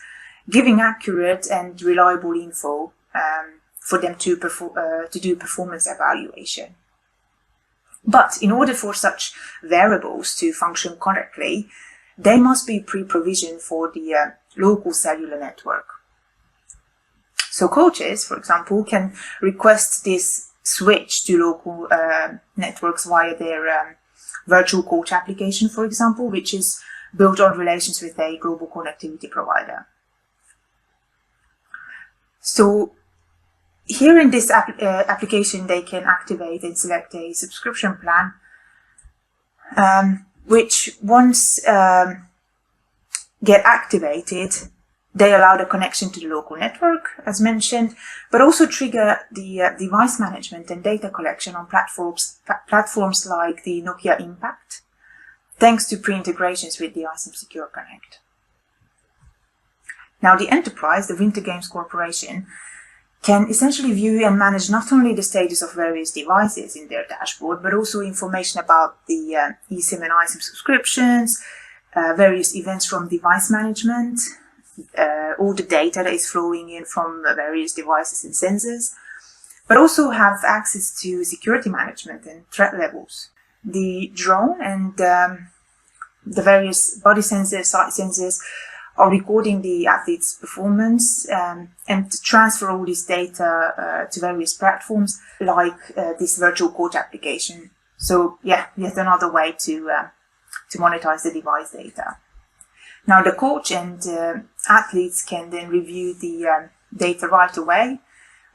giving accurate and reliable info for them to do performance evaluation. But in order for such variables to function correctly, they must be pre-provisioned for the local cellular network. So coaches, for example, can request this switch to local networks via their virtual coach application, for example, which is built on relations with a global connectivity provider. So here in this application, they can activate and select a subscription plan, which once get activated, They allow the connection to the local network, as mentioned, but also trigger the device management and data collection on platforms like the Nokia Impact, thanks to pre-integrations with the Isim Secure Connect. Now, the enterprise, the Winter Games Corporation, can essentially view and manage not only the status of various devices in their dashboard, but also information about the eSIM and iSIM subscriptions, various events from device management, all the data that is flowing in from various devices and sensors, but also have access to security management and threat levels. The drone and the various body sensors, site sensors are recording the athlete's performance and transfer all this data to various platforms like this virtual court application. So yeah, yet another way to monetize the device data. Now the coach and athletes can then review the data right away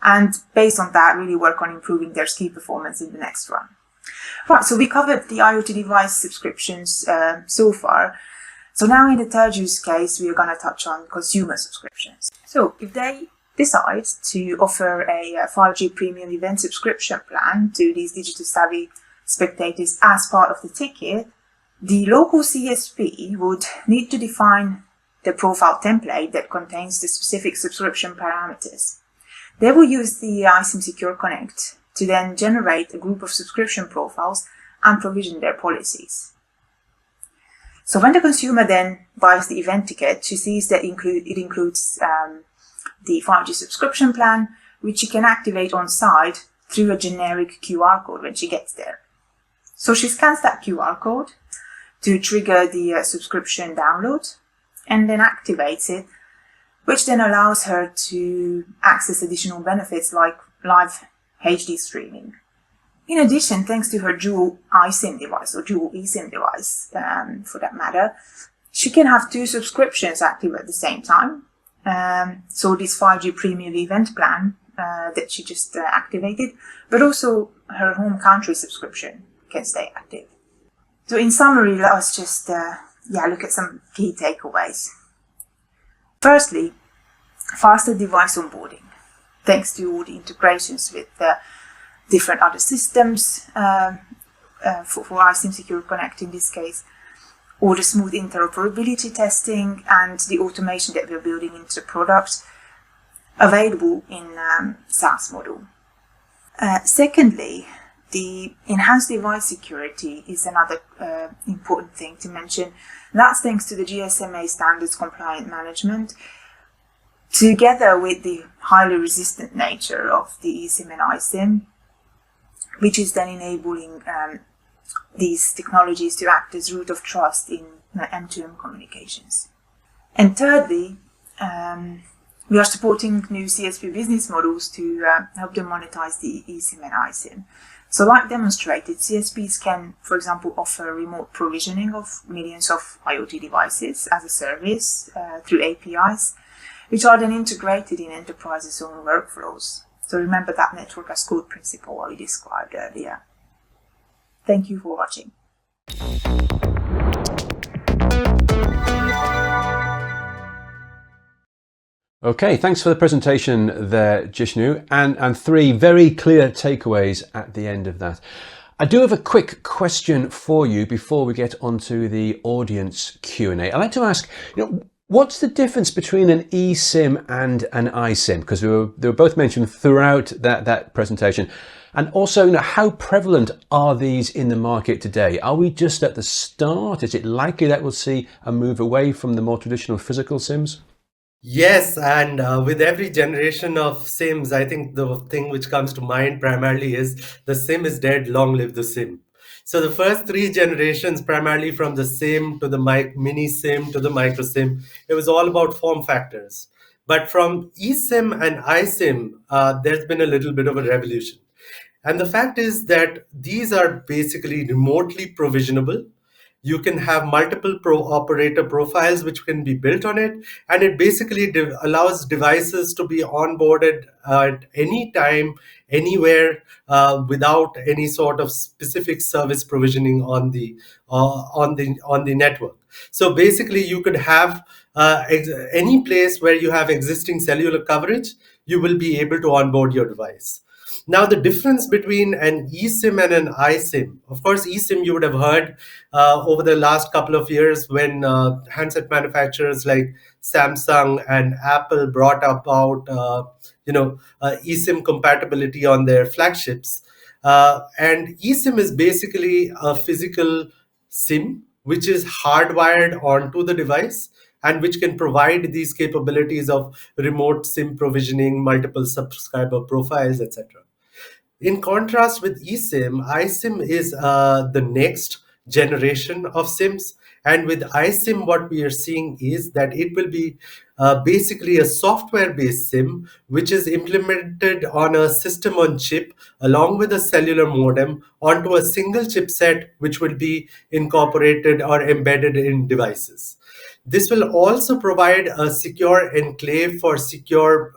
and based on that really work on improving their ski performance in the next run. Right, so we covered the IoT device subscriptions so far. So now in the third use case, we are going to touch on consumer subscriptions. So if they decide to offer a 5G premium event subscription plan to these digital savvy spectators as part of the ticket, the local CSP would need to define the profile template that contains the specific subscription parameters. They will use the Isim Secure Connect to then generate a group of subscription profiles and provision their policies. So when the consumer then buys the event ticket, she sees that it includes the 5G subscription plan, which she can activate on site through a generic QR code when she gets there. So she scans that QR code to trigger the subscription download and then activates it, which then allows her to access additional benefits like live HD streaming. In addition, thanks to her dual iSIM device or dual eSIM device, for that matter, she can have two subscriptions active at the same time. So this 5G premium event plan that she just activated, but also her home country subscription can stay active. So in summary, let us just look at some key takeaways. Firstly, faster device onboarding, thanks to all the integrations with different other systems for Isim Secure Connect in this case, or the smooth interoperability testing and the automation that we're building into the product available in SaaS model. Secondly, the enhanced device security is another important thing to mention. That's thanks to the GSMA standards compliant management, together with the highly resistant nature of the eSIM and iSIM, which is then enabling these technologies to act as root of trust in M2M communications. And thirdly, we are supporting new CSP business models to help them monetize the eSIM and iSIM. So like demonstrated, CSPs can, for example, offer remote provisioning of millions of IoT devices as a service through APIs, which are then integrated in enterprises' own workflows. So remember that network as code principle we described earlier. Thank you for watching. Okay, thanks for the presentation there, Jishnu, and three very clear takeaways at the end of that. I do have a quick question for you before we get onto the audience Q&A. I'd like to ask, what's the difference between an eSIM and an iSIM? Because they were both mentioned throughout that presentation. And also, how prevalent are these in the market today? Are we just at the start? Is it likely that we'll see a move away from the more traditional physical SIMs? Yes, and with every generation of SIMs, I think the thing which comes to mind primarily is the SIM is dead, long live the SIM. So the first three generations, primarily from the SIM to the mini SIM to the micro SIM, it was all about form factors. But from eSIM and iSIM, there's been a little bit of a revolution. And the fact is that these are basically remotely provisionable. You can have multiple operator profiles which can be built on it, and it basically allows devices to be onboarded at any time, anywhere, without any sort of specific service provisioning on the network. So basically, you could have any place where you have existing cellular coverage, you will be able to onboard your device. Now, the difference between an eSIM and an iSIM, of course, eSIM you would have heard over the last couple of years when handset manufacturers like Samsung and Apple brought about eSIM compatibility on their flagships. And eSIM is basically a physical SIM which is hardwired onto the device and which can provide these capabilities of remote SIM provisioning, multiple subscriber profiles, etc. In contrast with eSIM, iSIM is the next generation of SIMs. And with iSIM, what we are seeing is that it will be basically a software-based SIM, which is implemented on a system on chip along with a cellular modem onto a single chipset, which will be incorporated or embedded in devices. This will also provide a secure enclave for secure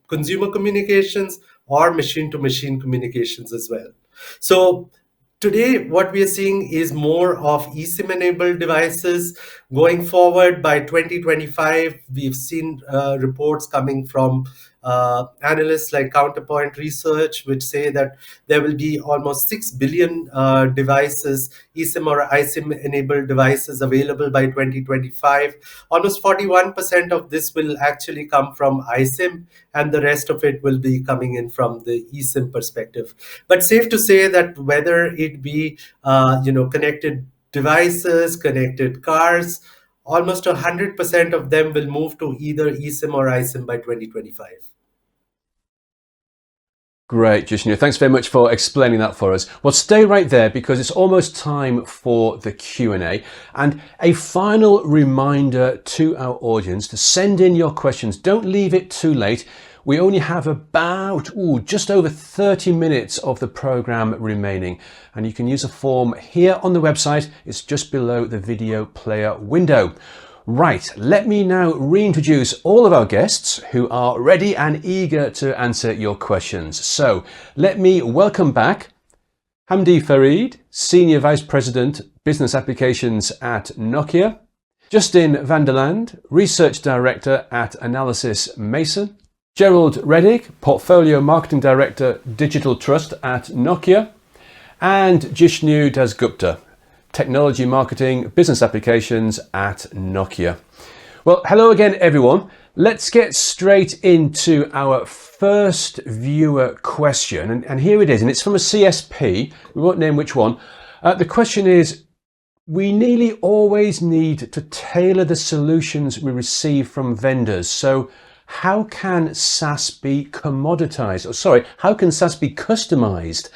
consumer communications or machine-to-machine communications as well. So today, what we are seeing is more of eSIM-enabled devices. Going forward, by 2025, we've seen reports coming from analysts like Counterpoint Research, which say that there will be almost 6 billion devices, eSIM or iSIM-enabled devices available by 2025. Almost 41% of this will actually come from iSIM, and the rest of it will be coming in from the eSIM perspective. But safe to say that whether it be connected devices, connected cars, almost 100% of them will move to either eSIM or iSIM by 2025. Great, Jishnu. Thanks very much for explaining that for us. Well, stay right there because it's almost time for the Q&A. And a final reminder to our audience to send in your questions. Don't leave it too late. We only have about just over 30 minutes of the program remaining, and you can use a form here on the website. It's just below the video player window. Right, let me now reintroduce all of our guests who are ready and eager to answer your questions. So let me welcome back Hamdy Farid, Senior Vice President, Business Applications at Nokia, Justin van der Lande, Research Director at Analysys Mason, Gerald Reddig, Portfolio Marketing Director, Digital Trust at Nokia, and Jishnu Dasgupta, Technology Marketing, Business Applications at Nokia. Well, hello again, everyone. Let's get straight into our first viewer question. And here it is, and it's from a CSP. We won't name which one. The question is, we nearly always need to tailor the solutions we receive from vendors. So how can SaaS be commoditized? Or sorry, how can SaaS be customized?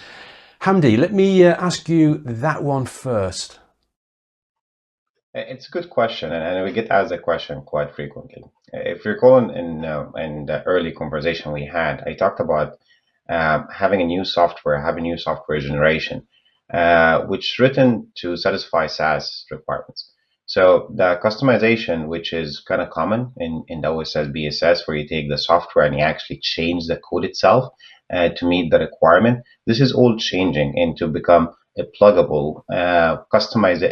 Hamdy, let me ask you that one first. It's a good question, and we get asked the question quite frequently. If you recall in the early conversation we had, I talked about having a new software generation, which is written to satisfy SaaS requirements. So the customization, which is kind of common in the OSS BSS, where you take the software and you actually change the code itself to meet the requirement, this is all changing into become a pluggable, customized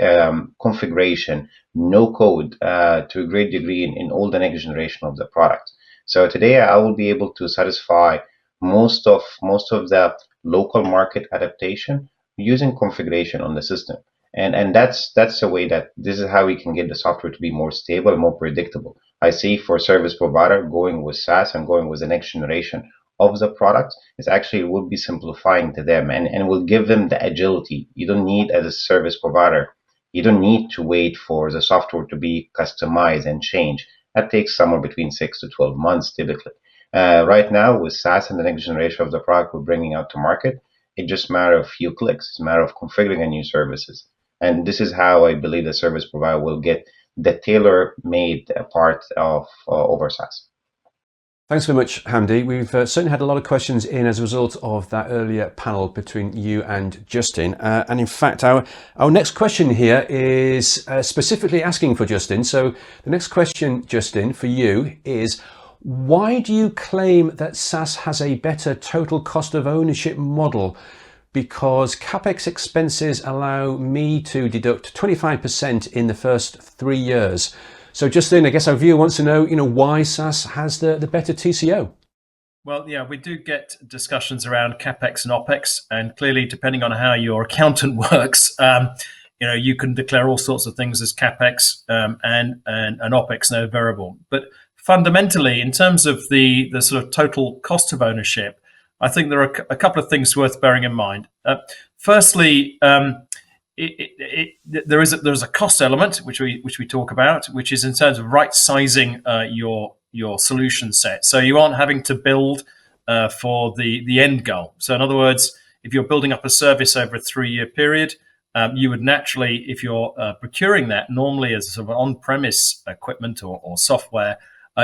configuration, no code to a great degree in all the next generation of the product. So today I will be able to satisfy most of the local market adaptation using configuration on the system. And that's the way that this is how we can get the software to be more stable, more predictable. I see for service provider going with SaaS and going with the next generation of the product is actually will be simplifying to them and will give them the agility. You don't need, as a service provider, you don't need to wait for the software to be customized and change. That takes somewhere between 6 to 12 months typically. Right now with SaaS and the next generation of the product we're bringing out to market, it's just a matter of few clicks. It's a matter of configuring a new services. And this is how I believe the service provider will get the tailor-made part of over SaaS. Thanks very much, Hamdy. We've certainly had a lot of questions in as a result of that earlier panel between you and Justin. And in fact, our next question here is specifically asking for Justin. So the next question, Justin, for you is, why do you claim that SaaS has a better total cost of ownership model? Because CapEx expenses allow me to deduct 25% in the first 3 years. So Justin, I guess our viewer wants to know, why SaaS has the better TCO. Well, yeah, we do get discussions around CapEx and OpEx, and clearly, depending on how your accountant works, you can declare all sorts of things as CapEx and OpEx, no variable. But fundamentally, in terms of the sort of total cost of ownership, I think there are a couple of things worth bearing in mind. Firstly, there's a cost element which we talk about, which is in terms of right sizing your solution set. So you aren't having to build for the end goal. So in other words, if you're building up a service over a 3-year period, you would naturally, if you're procuring that normally as sort of on-premise equipment or software,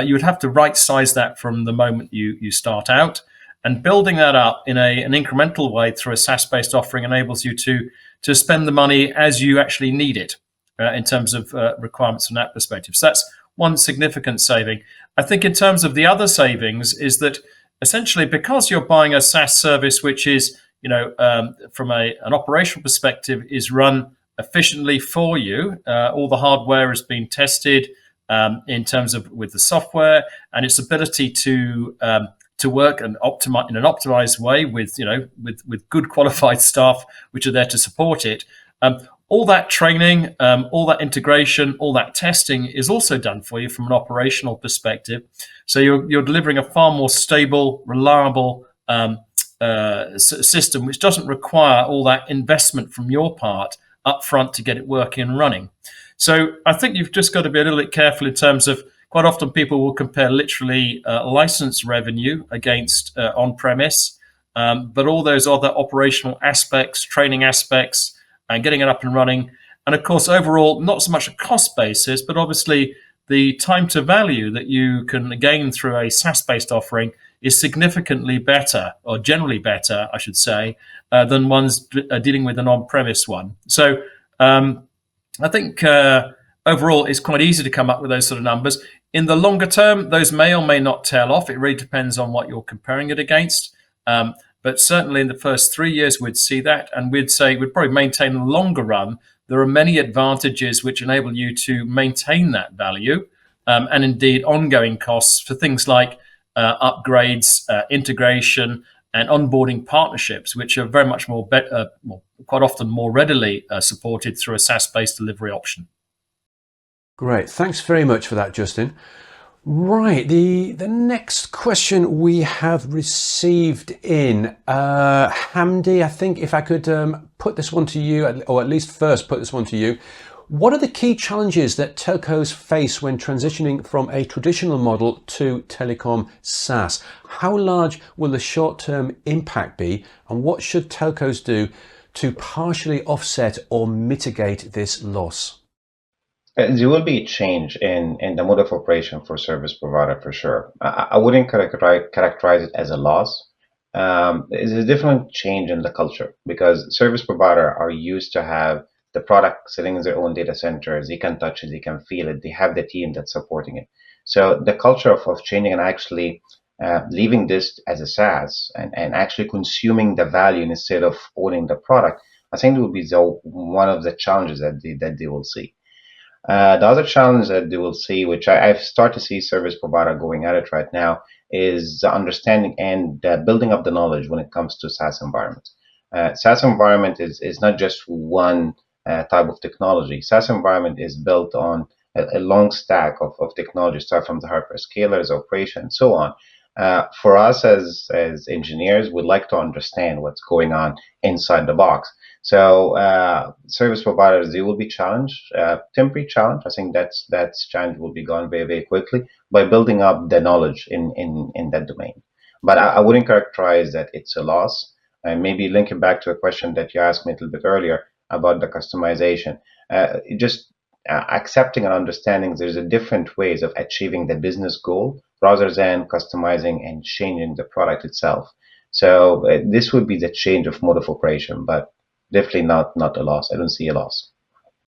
you would have to right size that from the moment you start out. And building that up in an incremental way through a SaaS-based offering enables you to spend the money as you actually need it in terms of requirements from that perspective. So that's one significant saving. I think in terms of the other savings is that essentially because you're buying a SaaS service which is, from an operational perspective, is run efficiently for you, all the hardware has been tested in terms of with the software and its ability to work and optimize in an optimized way with good qualified staff which are there to support it. All that training, all that integration, all that testing is also done for you from an operational perspective. So you're delivering a far more stable, reliable system which doesn't require all that investment from your part up front to get it working and running. So I think you've just got to be a little bit careful in terms of quite often people will compare literally license revenue against on-premise, but all those other operational aspects, training aspects, and getting it up and running. And of course, overall, not so much a cost basis, but obviously the time to value that you can gain through a SaaS-based offering is significantly better, or generally better, I should say, than ones dealing with an on-premise one. So I think overall, it's quite easy to come up with those sort of numbers. In the longer term, those may or may not tail off. It really depends on what you're comparing it against. But certainly in the first 3 years, we'd see that. And we'd say we'd probably maintain in the longer run. There are many advantages which enable you to maintain that value and indeed ongoing costs for things like upgrades, integration, and onboarding partnerships, which are very much quite often more readily supported through a SaaS-based delivery option. Great, thanks very much for that, Justin. Right, the next question we have received in, Hamdy, I think if I could put this one to you, or at least first put this one to you. What are the key challenges that telcos face when transitioning from a traditional model to Telecom SaaS? How large will the short-term impact be, and what should telcos do to partially offset or mitigate this loss? There will be a change in the mode of operation for service provider for sure. I wouldn't characterize it as a loss. It's a different change in the culture because service provider are used to have the product sitting in their own data centers. They can touch it, they can feel it, they have the team that's supporting it. So the culture of changing and actually leaving this as a SaaS and actually consuming the value instead of owning the product, I think it will be one of the challenges that they will see. The other challenge that they will see, which I've started to see service provider going at it right now, is the understanding and building up the knowledge when it comes to SaaS environment. SaaS environment is not just one type of technology. SaaS environment is built on a long stack of technology, start from the hyperscalers, operation, and so on. For us as engineers, we'd like to understand what's going on inside the box. So service providers, they will be challenged, temporary challenge. I think that challenge will be gone very, very quickly by building up the knowledge in that domain. But I wouldn't characterize that it's a loss. And maybe linking back to a question that you asked me a little bit earlier about the customization, just accepting and understanding there's a different ways of achieving the business goal rather than customizing and changing the product itself. So this would be the change of mode of operation, but definitely not a loss. I don't see a loss.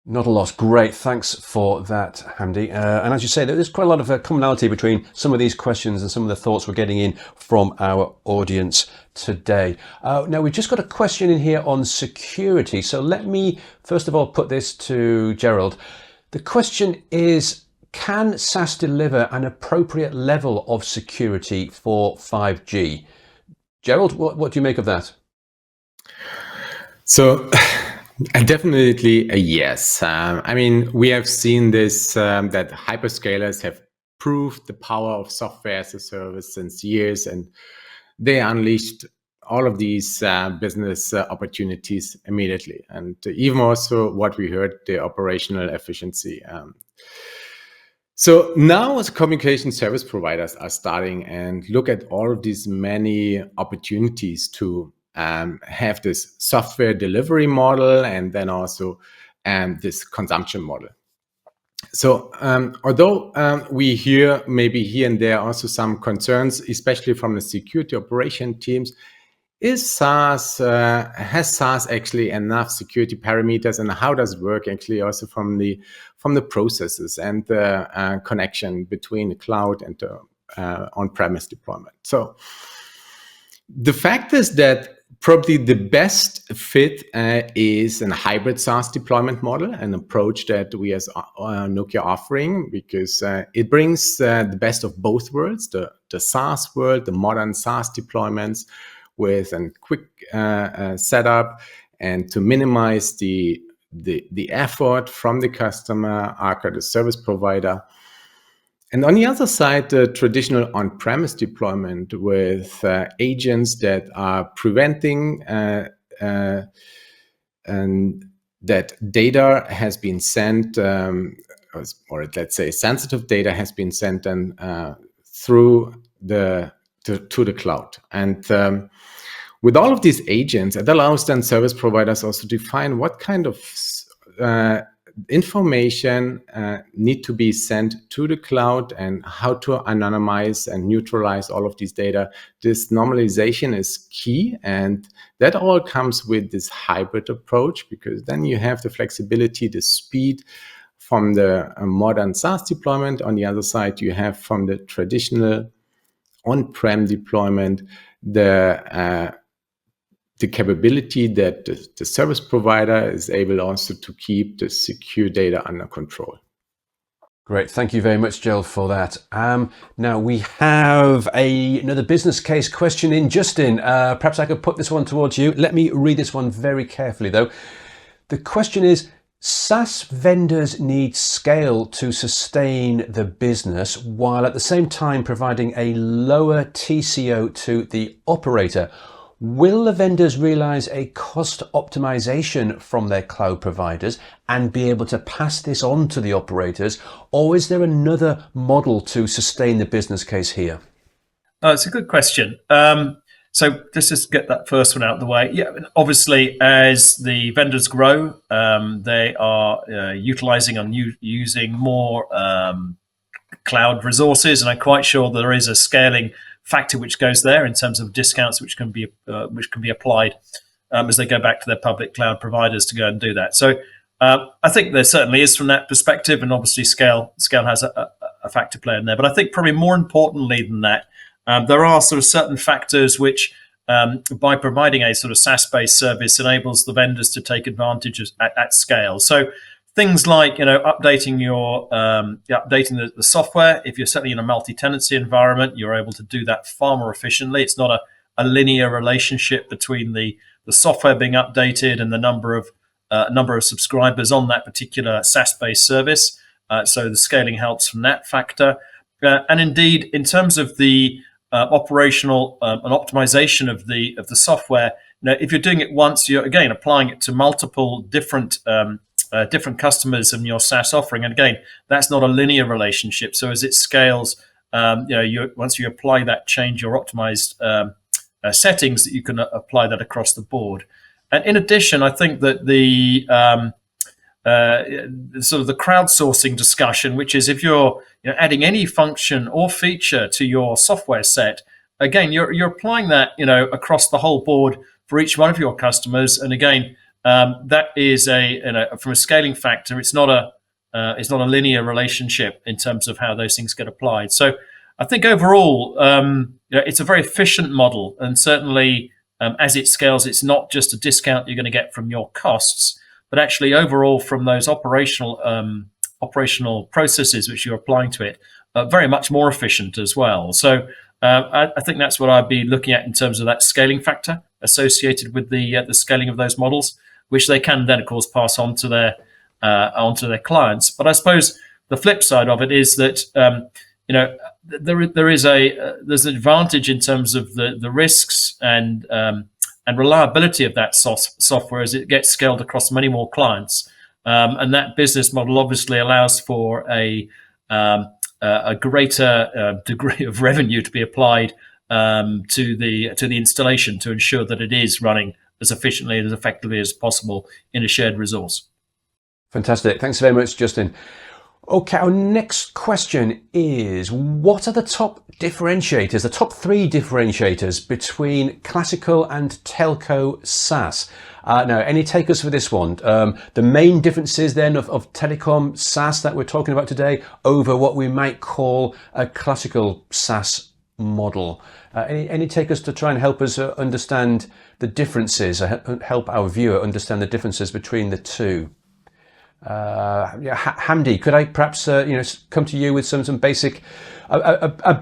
Not a loss. Great. Thanks for that, Hamdy. And as you say, there's quite a lot of commonality between some of these questions and some of the thoughts we're getting in from our audience today. Now, we've just got a question in here on security. So let me, first of all, put this to Gerald. The question is, can SaaS deliver an appropriate level of security for 5G? Gerald, what do you make of that? So, definitely a yes. I mean, we have seen this, that hyperscalers have proved the power of software as a service since years, and they unleashed all of these business opportunities immediately. And even also what we heard, the operational efficiency. So now as communication service providers are starting and look at all of these many opportunities to have this software delivery model and then also this consumption model. So although we hear maybe here and there also some concerns, especially from the security operation teams, has SaaS actually enough security parameters, and how does it work actually also from the processes and the connection between the cloud and the on-premise deployment? So the fact is that probably the best fit is a hybrid SaaS deployment model, an approach that we as Nokia offering, because it brings the best of both worlds, the SaaS world, the modern SaaS deployments with a quick setup, and to minimize the effort from the customer, aka the service provider. And on the other side, the traditional on-premise deployment with agents that are preventing and that data has been sent, or let's say sensitive data has been sent through to the cloud. And with all of these agents, it allows then service providers also to define what kind of information need to be sent to the cloud and how to anonymize and neutralize all of these data. This normalization is key, and that all comes with this hybrid approach, because then you have the flexibility, the speed from the modern SaaS deployment. On the other side, you have from the traditional on-prem deployment the capability that the service provider is able also to keep the secure data under control. Great. Thank you very much, Gerald, for that. Now we have another business case question in. Justin, perhaps I could put this one towards you. Let me read this one very carefully, though. The question is, SaaS vendors need scale to sustain the business while at the same time providing a lower TCO to the operator. Will the vendors realize a cost optimization from their cloud providers and be able to pass this on to the operators, or is there another model to sustain the business case here? It's a good question. So let's just get that first one out of the way. Yeah, obviously, as the vendors grow, they are utilizing and using more cloud resources, and I'm quite sure there is a scaling factor which goes there in terms of discounts which can be applied as they go back to their public cloud providers to go and do that. So I think there certainly is from that perspective, and obviously scale has a factor play in there. But I think probably more importantly than that, there are sort of certain factors which, by providing a sort of SaaS-based service, enables the vendors to take advantage at scale. So things like, updating updating the software. If you're certainly in a multi-tenancy environment, you're able to do that far more efficiently. It's not a linear relationship between the software being updated and the number of subscribers on that particular SaaS-based service. So the scaling helps from that factor. And indeed, in terms of the operational and optimization of the software, if you're doing it once, you're again applying it to multiple different customers in your SaaS offering. And again, that's not a linear relationship. So as it scales, once you apply that change your optimized settings, that you can apply that across the board. And in addition, I think that sort of the crowdsourcing discussion, which is if you're adding any function or feature to your software set, again, you're applying that across the whole board for each one of your customers. And again, that is from a scaling factor, it's not a linear relationship in terms of how those things get applied. So I think overall, it's a very efficient model, and certainly as it scales, it's not just a discount you're going to get from your costs, but actually overall from those operational processes which you're applying to it, very much more efficient as well. So I think that's what I'd be looking at in terms of that scaling factor associated with the scaling of those models, which they can then, of course, pass on to their clients. But I suppose the flip side of it is that there's an advantage in terms of the risks and reliability of that software as it gets scaled across many more clients, and that business model obviously allows for a greater degree of revenue to be applied to the installation to ensure that it is running as efficiently and as effectively as possible in a shared resource. Fantastic. Thanks very much, Justin. Okay, our next question is, what are the top differentiators, the top 3 differentiators between classical and telco SaaS? Now, any takers for this one? The main differences then of Telecom SaaS that we're talking about today over what we might call a classical SaaS model. Any takers to try and help us understand the differences, help our viewer understand the differences between the two? Hamdy, could I perhaps come to you with some basic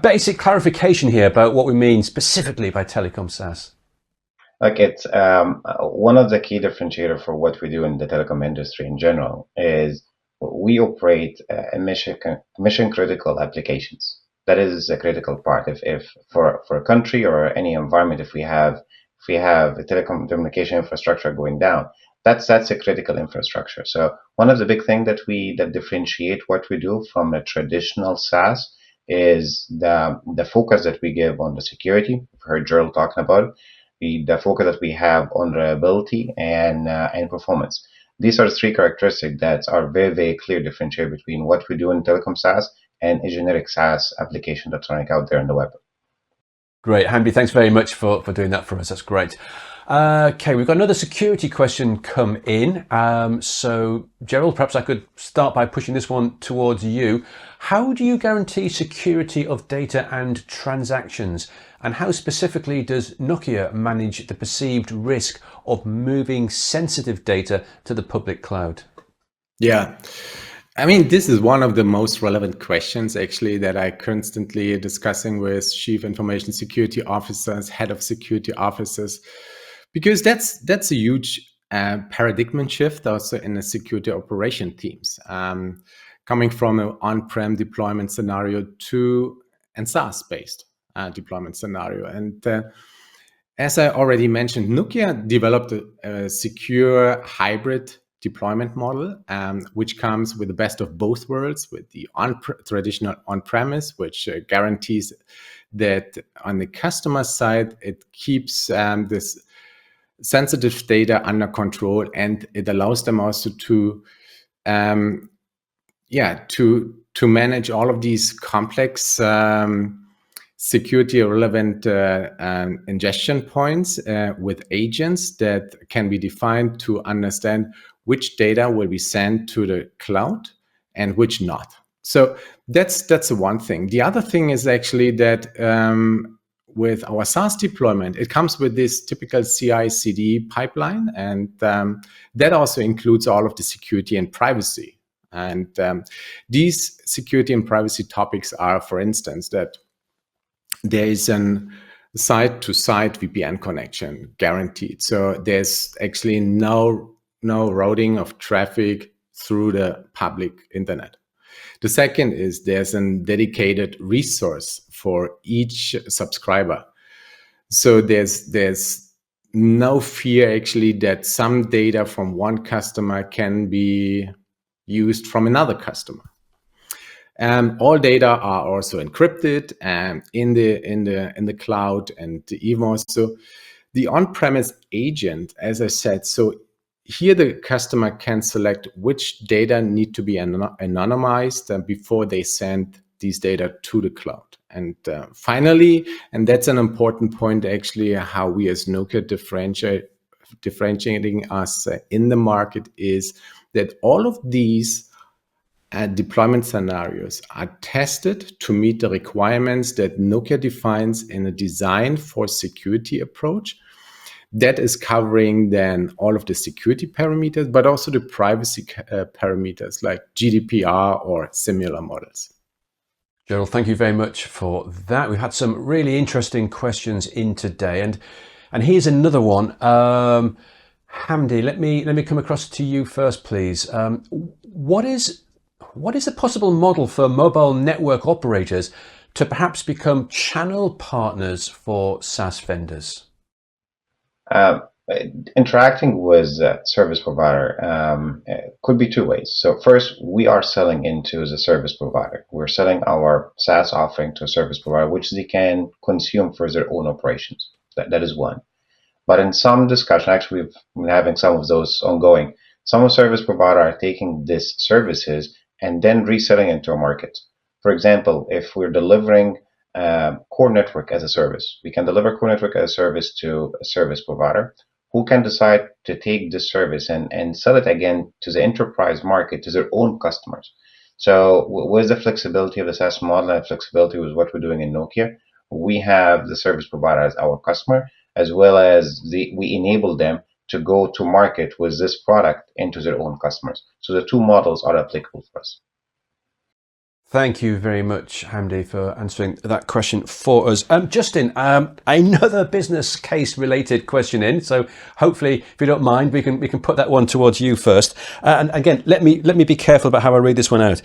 basic clarification here about what we mean specifically by Telecom SaaS? Okay, it's one of the key differentiator for what we do in the telecom industry in general is we operate mission critical applications. That is a critical part. If for a country or any environment, if we have a telecom communication infrastructure going down, that's a critical infrastructure. So one of the big things that differentiate what we do from a traditional SaaS is the focus that we give on the security. We've heard Gerald talking about the focus that we have on reliability and performance. These are the 3 characteristics that are very, very clear differentiator between what we do in Telecom SaaS and a generic SaaS application that's running out there in the web. Great, Hamdy, thanks very much for doing that for us. That's great. Okay, we've got another security question come in. So, Gerald, perhaps I could start by pushing this one towards you. How do you guarantee security of data and transactions? And how specifically does Nokia manage the perceived risk of moving sensitive data to the public cloud? Yeah. I mean, this is one of the most relevant questions, actually, that I constantly discussing with chief information security officers, head of security officers, because that's a huge paradigm shift also in the security operation teams, coming from an on-prem deployment scenario to a SaaS-based deployment scenario. And as I already mentioned, Nokia developed a secure hybrid deployment model, which comes with the best of both worlds, with the traditional on-premise, which guarantees that on the customer side, it keeps this sensitive data under control, and it allows them also to manage all of these complex security relevant ingestion points with agents that can be defined to understand which data will be sent to the cloud and which not. So that's the one thing. The other thing is actually that with our SaaS deployment, it comes with this typical CI/CD pipeline, and that also includes all of the security and privacy. And these security and privacy topics are, for instance, that there is an site-to-site VPN connection guaranteed. So there's actually no routing of traffic through the public internet. The second is there's a dedicated resource for each subscriber. So there's no fear actually that some data from one customer can be used from another customer. All data are also encrypted in the cloud, and even also the on-premise agent, as I said. So here the customer can select which data need to be anonymized before they send these data to the cloud. And finally, and that's an important point actually, how we as Nokia differentiating us in the market is that all of these deployment scenarios are tested to meet the requirements that Nokia defines in a design for security approach. That is covering then all of the security parameters, but also the privacy parameters like GDPR or similar models. Gerald, thank you very much for that. We've had some really interesting questions in today, and here's another one. Hamdy, let me come across to you first, please. What is the possible model for mobile network operators to perhaps become channel partners for SaaS vendors? Interacting with service provider could be two ways. So first, we are selling into the service provider. We're selling our SaaS offering to a service provider, which they can consume for their own operations. That is one. But in some discussion, actually, we've been having some of those ongoing. Some of service providers are taking these services and then reselling into a market. For example, if we're delivering core network as a service, we can deliver core network as a service to a service provider who can decide to take this service and sell it again to the enterprise market, to their own customers. So with the flexibility of the SaaS model and flexibility with what we're doing in Nokia, we have the service provider as our customer, as well as we enable them to go to market with this product into their own customers. So the two models are applicable for us. Thank you very much, Hamdy, for answering that question for us. Justin, another business case related question in. So hopefully, if you don't mind, we can put that one towards you first. And again, let me be careful about how I read this one out.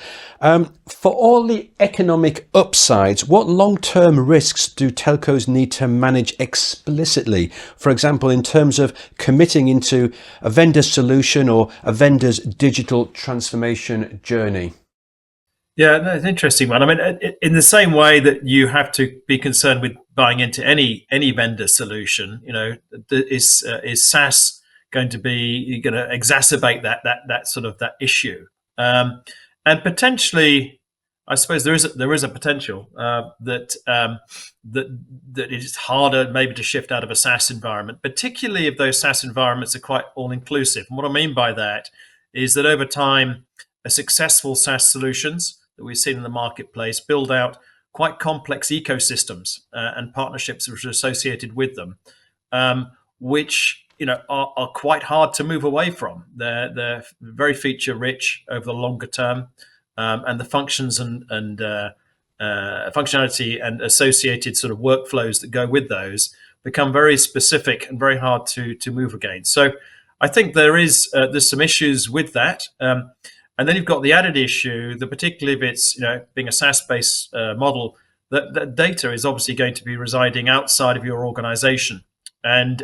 For all the economic upsides, what long-term risks do telcos need to manage explicitly? For example, in terms of committing into a vendor's solution or a vendor's digital transformation journey. Yeah, that's an interesting one. I mean, in the same way that you have to be concerned with buying into any vendor solution, you know, is SaaS going to exacerbate that sort of that issue? And potentially, I suppose there is a potential that it is harder maybe to shift out of a SaaS environment, particularly if those SaaS environments are quite all inclusive. And what I mean by that is that over time, successful SaaS solutions that we've seen in the marketplace build out quite complex ecosystems and partnerships which are associated with them, which are quite hard to move away from. They're very feature rich over the longer term, and the functions and functionality and associated sort of workflows that go with those become very specific and very hard to move against. So I think there's some issues with that. And then you've got the added issue that particularly if it's being a SaaS-based model, that data is obviously going to be residing outside of your organization. And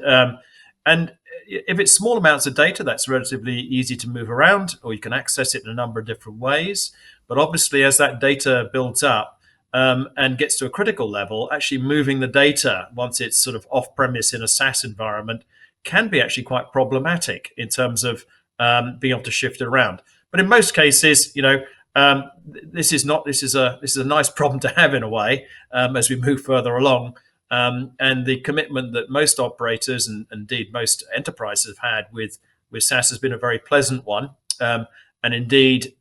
if it's small amounts of data, that's relatively easy to move around, or you can access it in a number of different ways. But obviously, as that data builds up and gets to a critical level, actually moving the data once it's sort of off-premise in a SaaS environment can be actually quite problematic in terms of being able to shift it around. But in most cases, this is a nice problem to have in a way as we move further along. And the commitment that most operators and indeed most enterprises have had with SaaS has been a very pleasant one. And indeed,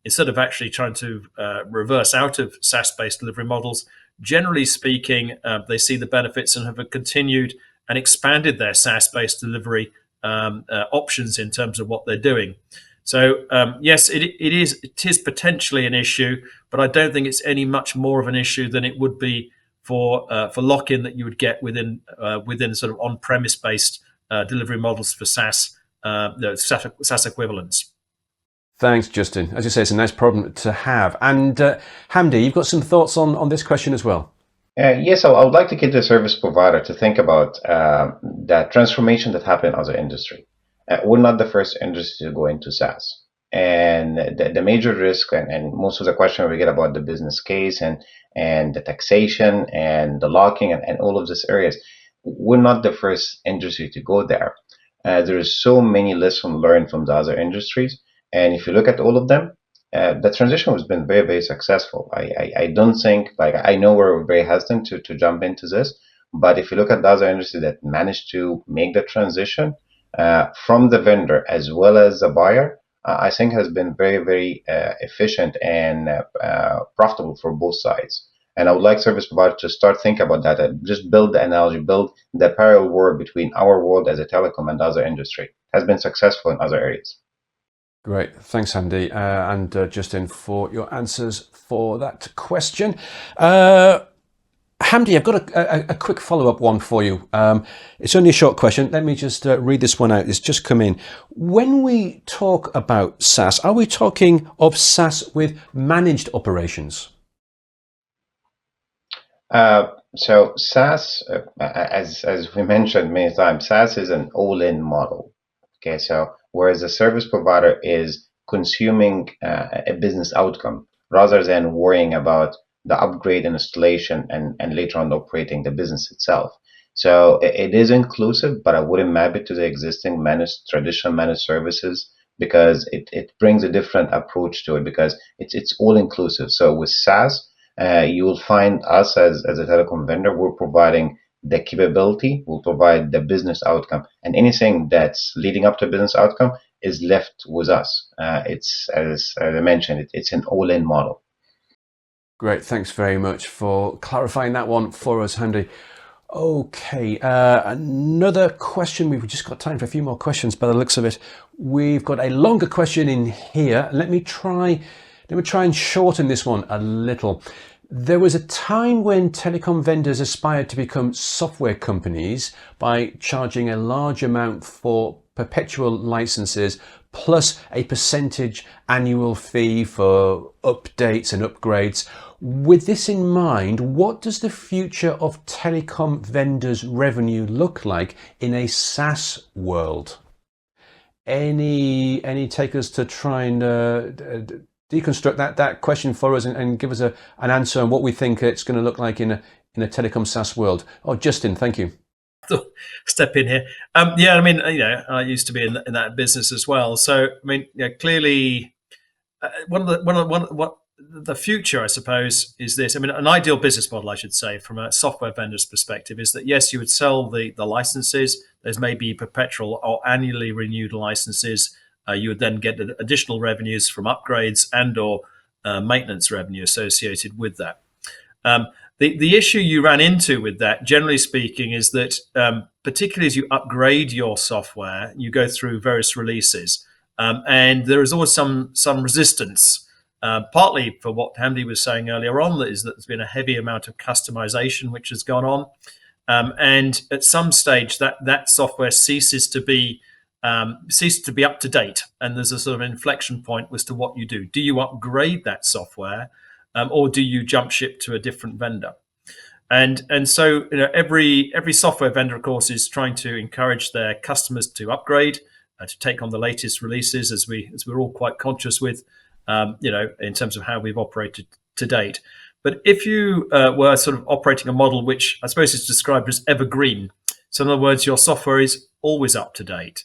instead of actually trying to reverse out of SaaS-based delivery models, generally speaking, they see the benefits and have continued and expanded their SaaS-based delivery options in terms of what they're doing. So yes, it is potentially an issue, but I don't think it's any much more of an issue than it would be for lock-in that you would get within sort of on-premise based delivery models for SaaS equivalents. Thanks, Justin. As you say, it's a nice problem to have. And Hamdy, you've got some thoughts on this question as well. Yes, I would like to get the service provider to think about that transformation that happened in other industry. We're not the first industry to go into SaaS. And the major risk and most of the question we get about the business case and the taxation and the locking and all of these areas, we're not the first industry to go there. there is so many lessons learned from the other industries. And if you look at all of them, the transition has been very, very successful. I don't think, like, I know we're very hesitant to jump into this, but if you look at the other industries that managed to make the transition from the vendor as well as the buyer, I think has been very, very efficient and profitable for both sides. And I would like service providers to start thinking about that, just build the analogy, build the parallel world between our world as a telecom and other industry. Has been successful in other areas. Great. Thanks, Hamdy, and Justin, for your answers for that question. Hamdy, I've got a quick follow-up one for you. It's only a short question. Let me just read this one out. It's just come in. When we talk about SaaS, are we talking of SaaS with managed operations? So SaaS, as we mentioned many times, SaaS is an all-in model. Okay, so whereas a service provider is consuming a business outcome rather than worrying about the upgrade and installation and later on operating the business itself. So it is inclusive, but I wouldn't map it to the existing traditional managed services, because it brings a different approach to it, because it's all inclusive. So with SaaS, you will find us as a telecom vendor, we're providing the capability, we'll provide the business outcome, and anything that's leading up to business outcome is left with us. It's, as I mentioned, it's an all-in model. Great, thanks very much for clarifying that one for us, Hamdy. Okay, another question. We've just got time for a few more questions by the looks of it. We've got a longer question in here. Let me try and shorten this one a little. There was a time when telecom vendors aspired to become software companies by charging a large amount for perpetual licenses plus a percentage annual fee for updates and upgrades. With this in mind, what does the future of telecom vendors' revenue look like in a SaaS world? Any takers to try and deconstruct that question for us and give us an answer on what we think it's going to look like in a telecom SaaS world? Oh, Justin, thank you. Step in here. Yeah, I mean, I used to be in that business as well. So, I mean, clearly, what the future, I suppose, is this. I mean, an ideal business model, I should say, from a software vendor's perspective, is that yes, you would sell the licenses. There's maybe perpetual or annually renewed licenses. You would then get additional revenues from upgrades and/or maintenance revenue associated with that. The issue you ran into with that, generally speaking, is that particularly as you upgrade your software, you go through various releases, and there is always some resistance. Partly for what Hamdy was saying earlier on, is that there's been a heavy amount of customization which has gone on, and at some stage that software ceases to be up to date, and there's a sort of inflection point as to what you do. Do you upgrade that software, or do you jump ship to a different vendor? And so every software vendor, of course, is trying to encourage their customers to upgrade, to take on the latest releases, as we're all quite conscious with, in terms of how we've operated to date. But if you were sort of operating a model which I suppose is described as evergreen, so in other words, your software is always up to date.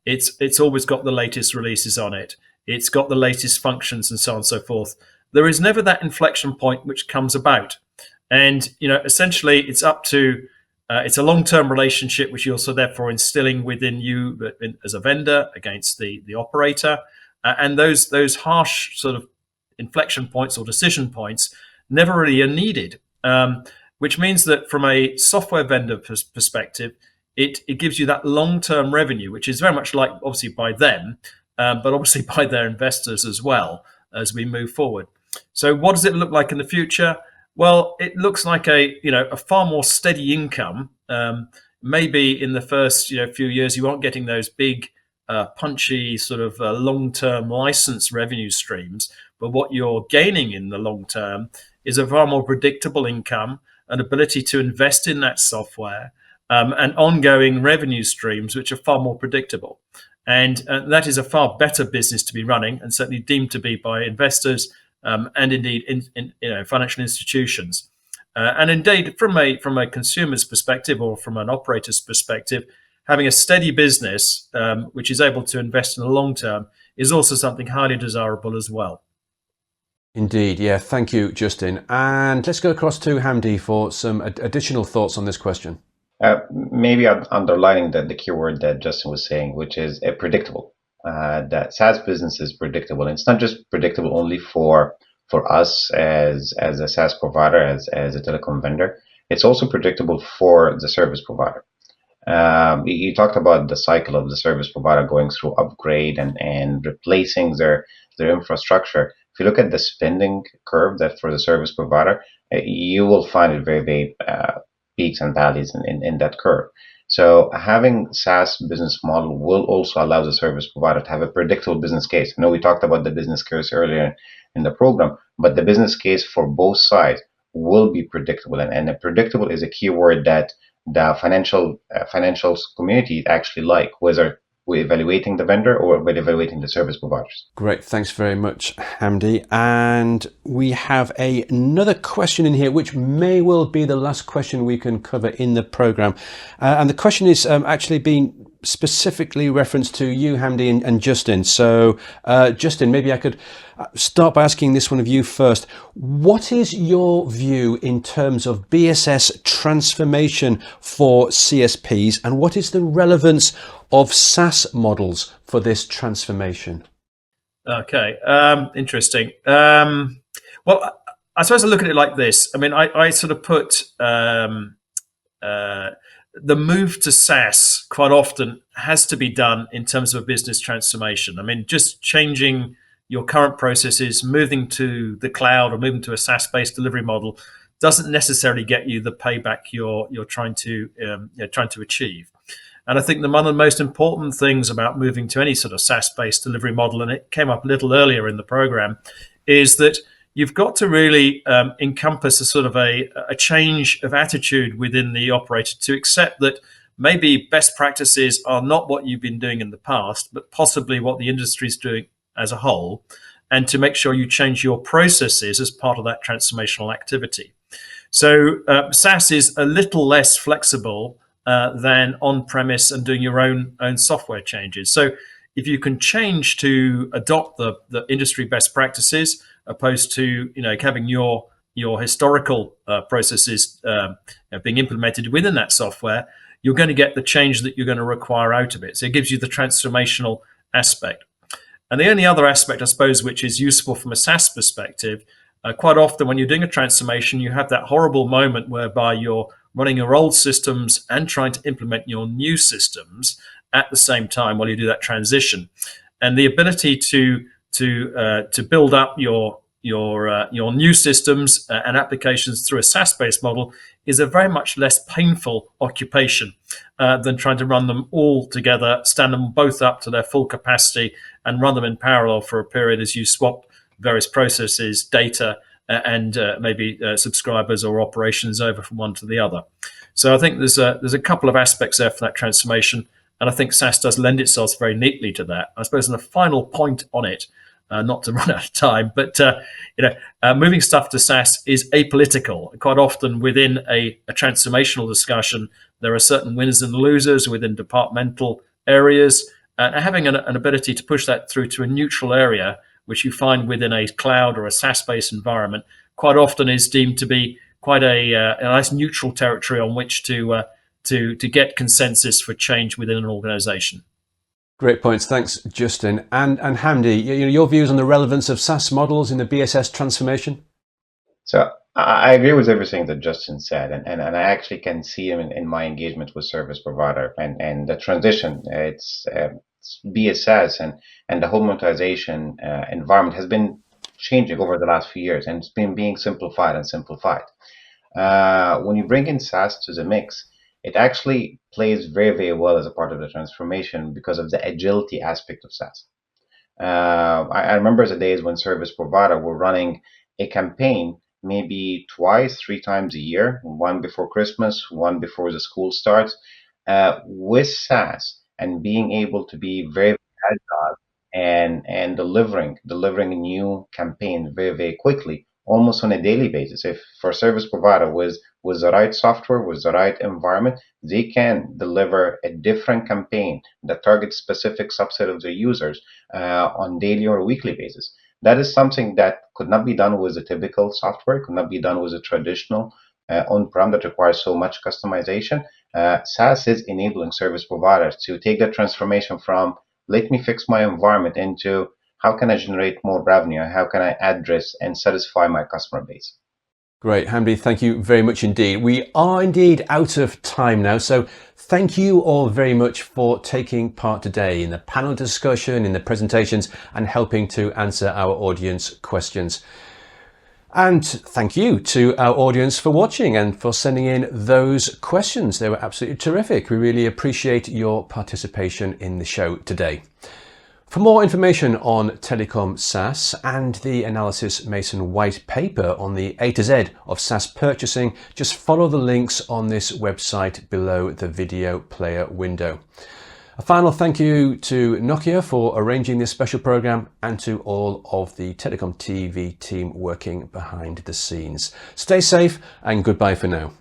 It's always got the latest releases on it. It's got the latest functions and so on and so forth. There is never that inflection point which comes about. And, essentially it's up to, it's a long-term relationship which you're also therefore instilling within you as a vendor against the operator. And those harsh sort of inflection points or decision points never really are needed, which means that from a software vendor perspective, it gives you that long-term revenue, which is very much like obviously by them, but obviously by their investors as well as we move forward. So what does it look like in the future? Well, it looks like a far more steady income. Maybe in the first few years you aren't getting those big punchy sort of long-term license revenue streams, but what you're gaining in the long term is a far more predictable income, an ability to invest in that software, and ongoing revenue streams which are far more predictable. And that is a far better business to be running, and certainly deemed to be by investors and indeed in financial institutions. And indeed, from a consumer's perspective or from an operator's perspective, having a steady business which is able to invest in the long term is also something highly desirable as well. Indeed, yeah. Thank you, Justin. And let's go across to Hamdy for some additional thoughts on this question. Maybe underlining the keyword that Justin was saying, which is predictable. That SaaS business is predictable. And it's not just predictable only for us as a SaaS provider, as a telecom vendor. It's also predictable for the service provider. You talked about the cycle of the service provider going through upgrade and replacing their infrastructure. If you look at the spending curve that for the service provider, you will find it very, very peaks and valleys in that curve. So having SaaS business model will also allow the service provider to have a predictable business case. I know we talked about the business case earlier in the program, but the business case for both sides will be predictable. And predictable is a key word that the financial community actually like, whether we're evaluating the vendor or we're evaluating the service providers. Great, thanks very much, Hamdy. And we have another question in here, which may well be the last question we can cover in the program. And the question is actually being specifically referenced to you, Hamdy, and Justin. So, Justin, maybe I could start by asking this one of you first. What is your view in terms of BSS transformation for CSPs, and what is the relevance of SaaS models for this transformation? Okay, interesting. Well, I suppose I look at it like this. I mean, I sort of put the move to SaaS quite often has to be done in terms of a business transformation. I mean, just changing your current processes, moving to the cloud or moving to a SaaS-based delivery model doesn't necessarily get you the payback you're trying to achieve. And I think one of the most important things about moving to any sort of SaaS-based delivery model, and it came up a little earlier in the program, is that you've got to really encompass a sort of a change of attitude within the operator to accept that maybe best practices are not what you've been doing in the past, but possibly what the industry is doing as a whole, and to make sure you change your processes as part of that transformational activity. So SaaS is a little less flexible than on-premise and doing your own software changes. So if you can change to adopt the industry best practices, opposed to having your historical processes being implemented within that software, you're going to get the change that you're going to require out of it. So it gives you the transformational aspect. And the only other aspect, I suppose, which is useful from a SaaS perspective, quite often when you're doing a transformation, you have that horrible moment whereby you're running your old systems and trying to implement your new systems at the same time while you do that transition. And the ability to build up your new systems and applications through a SaaS-based model is a very much less painful occupation than trying to run them all together, stand them both up to their full capacity, and run them in parallel for a period as you swap various processes, data, and maybe subscribers or operations over from one to the other. So I think there's a couple of aspects there for that transformation, and I think SaaS does lend itself very neatly to that. I suppose, in a final point on it, not to run out of time, but moving stuff to SaaS is apolitical. Quite often within a transformational discussion, there are certain winners and losers within departmental areas, and having an ability to push that through to a neutral area, which you find within a cloud or a SaaS-based environment, quite often is deemed to be quite a nice neutral territory on which to get consensus for change within an organization. Great points. Thanks, Justin. And Hamdy, your views on the relevance of SaaS models in the BSS transformation? So I agree with everything that Justin said, and I actually can see him in my engagement with service provider and the transition. It's BSS and the whole monetization environment has been changing over the last few years, and it's been being simplified. When you bring in SaaS to the mix, it actually plays very, very well as a part of the transformation because of the agility aspect of SaaS. I remember the days when service provider were running a campaign maybe twice, 3 times a year, one before Christmas, one before the school starts. With SaaS and being able to be very agile and delivering a new campaign very, very quickly almost on a daily basis. If for a service provider with the right software, with the right environment, they can deliver a different campaign that targets specific subset of their users on daily or weekly basis. That is something that could not be done with a typical software, could not be done with a traditional on-prem that requires so much customization. SaaS is enabling service providers to take that transformation from let me fix my environment into how can I generate more revenue? How can I address and satisfy my customer base? Great, Hamdy, thank you very much indeed. We are indeed out of time now, so thank you all very much for taking part today in the panel discussion, in the presentations, and helping to answer our audience questions. And thank you to our audience for watching and for sending in those questions. They were absolutely terrific. We really appreciate your participation in the show today. For more information on Telecom SaaS and the Analysys Mason white paper on the A to Z of SaaS purchasing, just follow the links on this website below the video player window. A final thank you to Nokia for arranging this special program and to all of the TelecomTV team working behind the scenes. Stay safe and goodbye for now.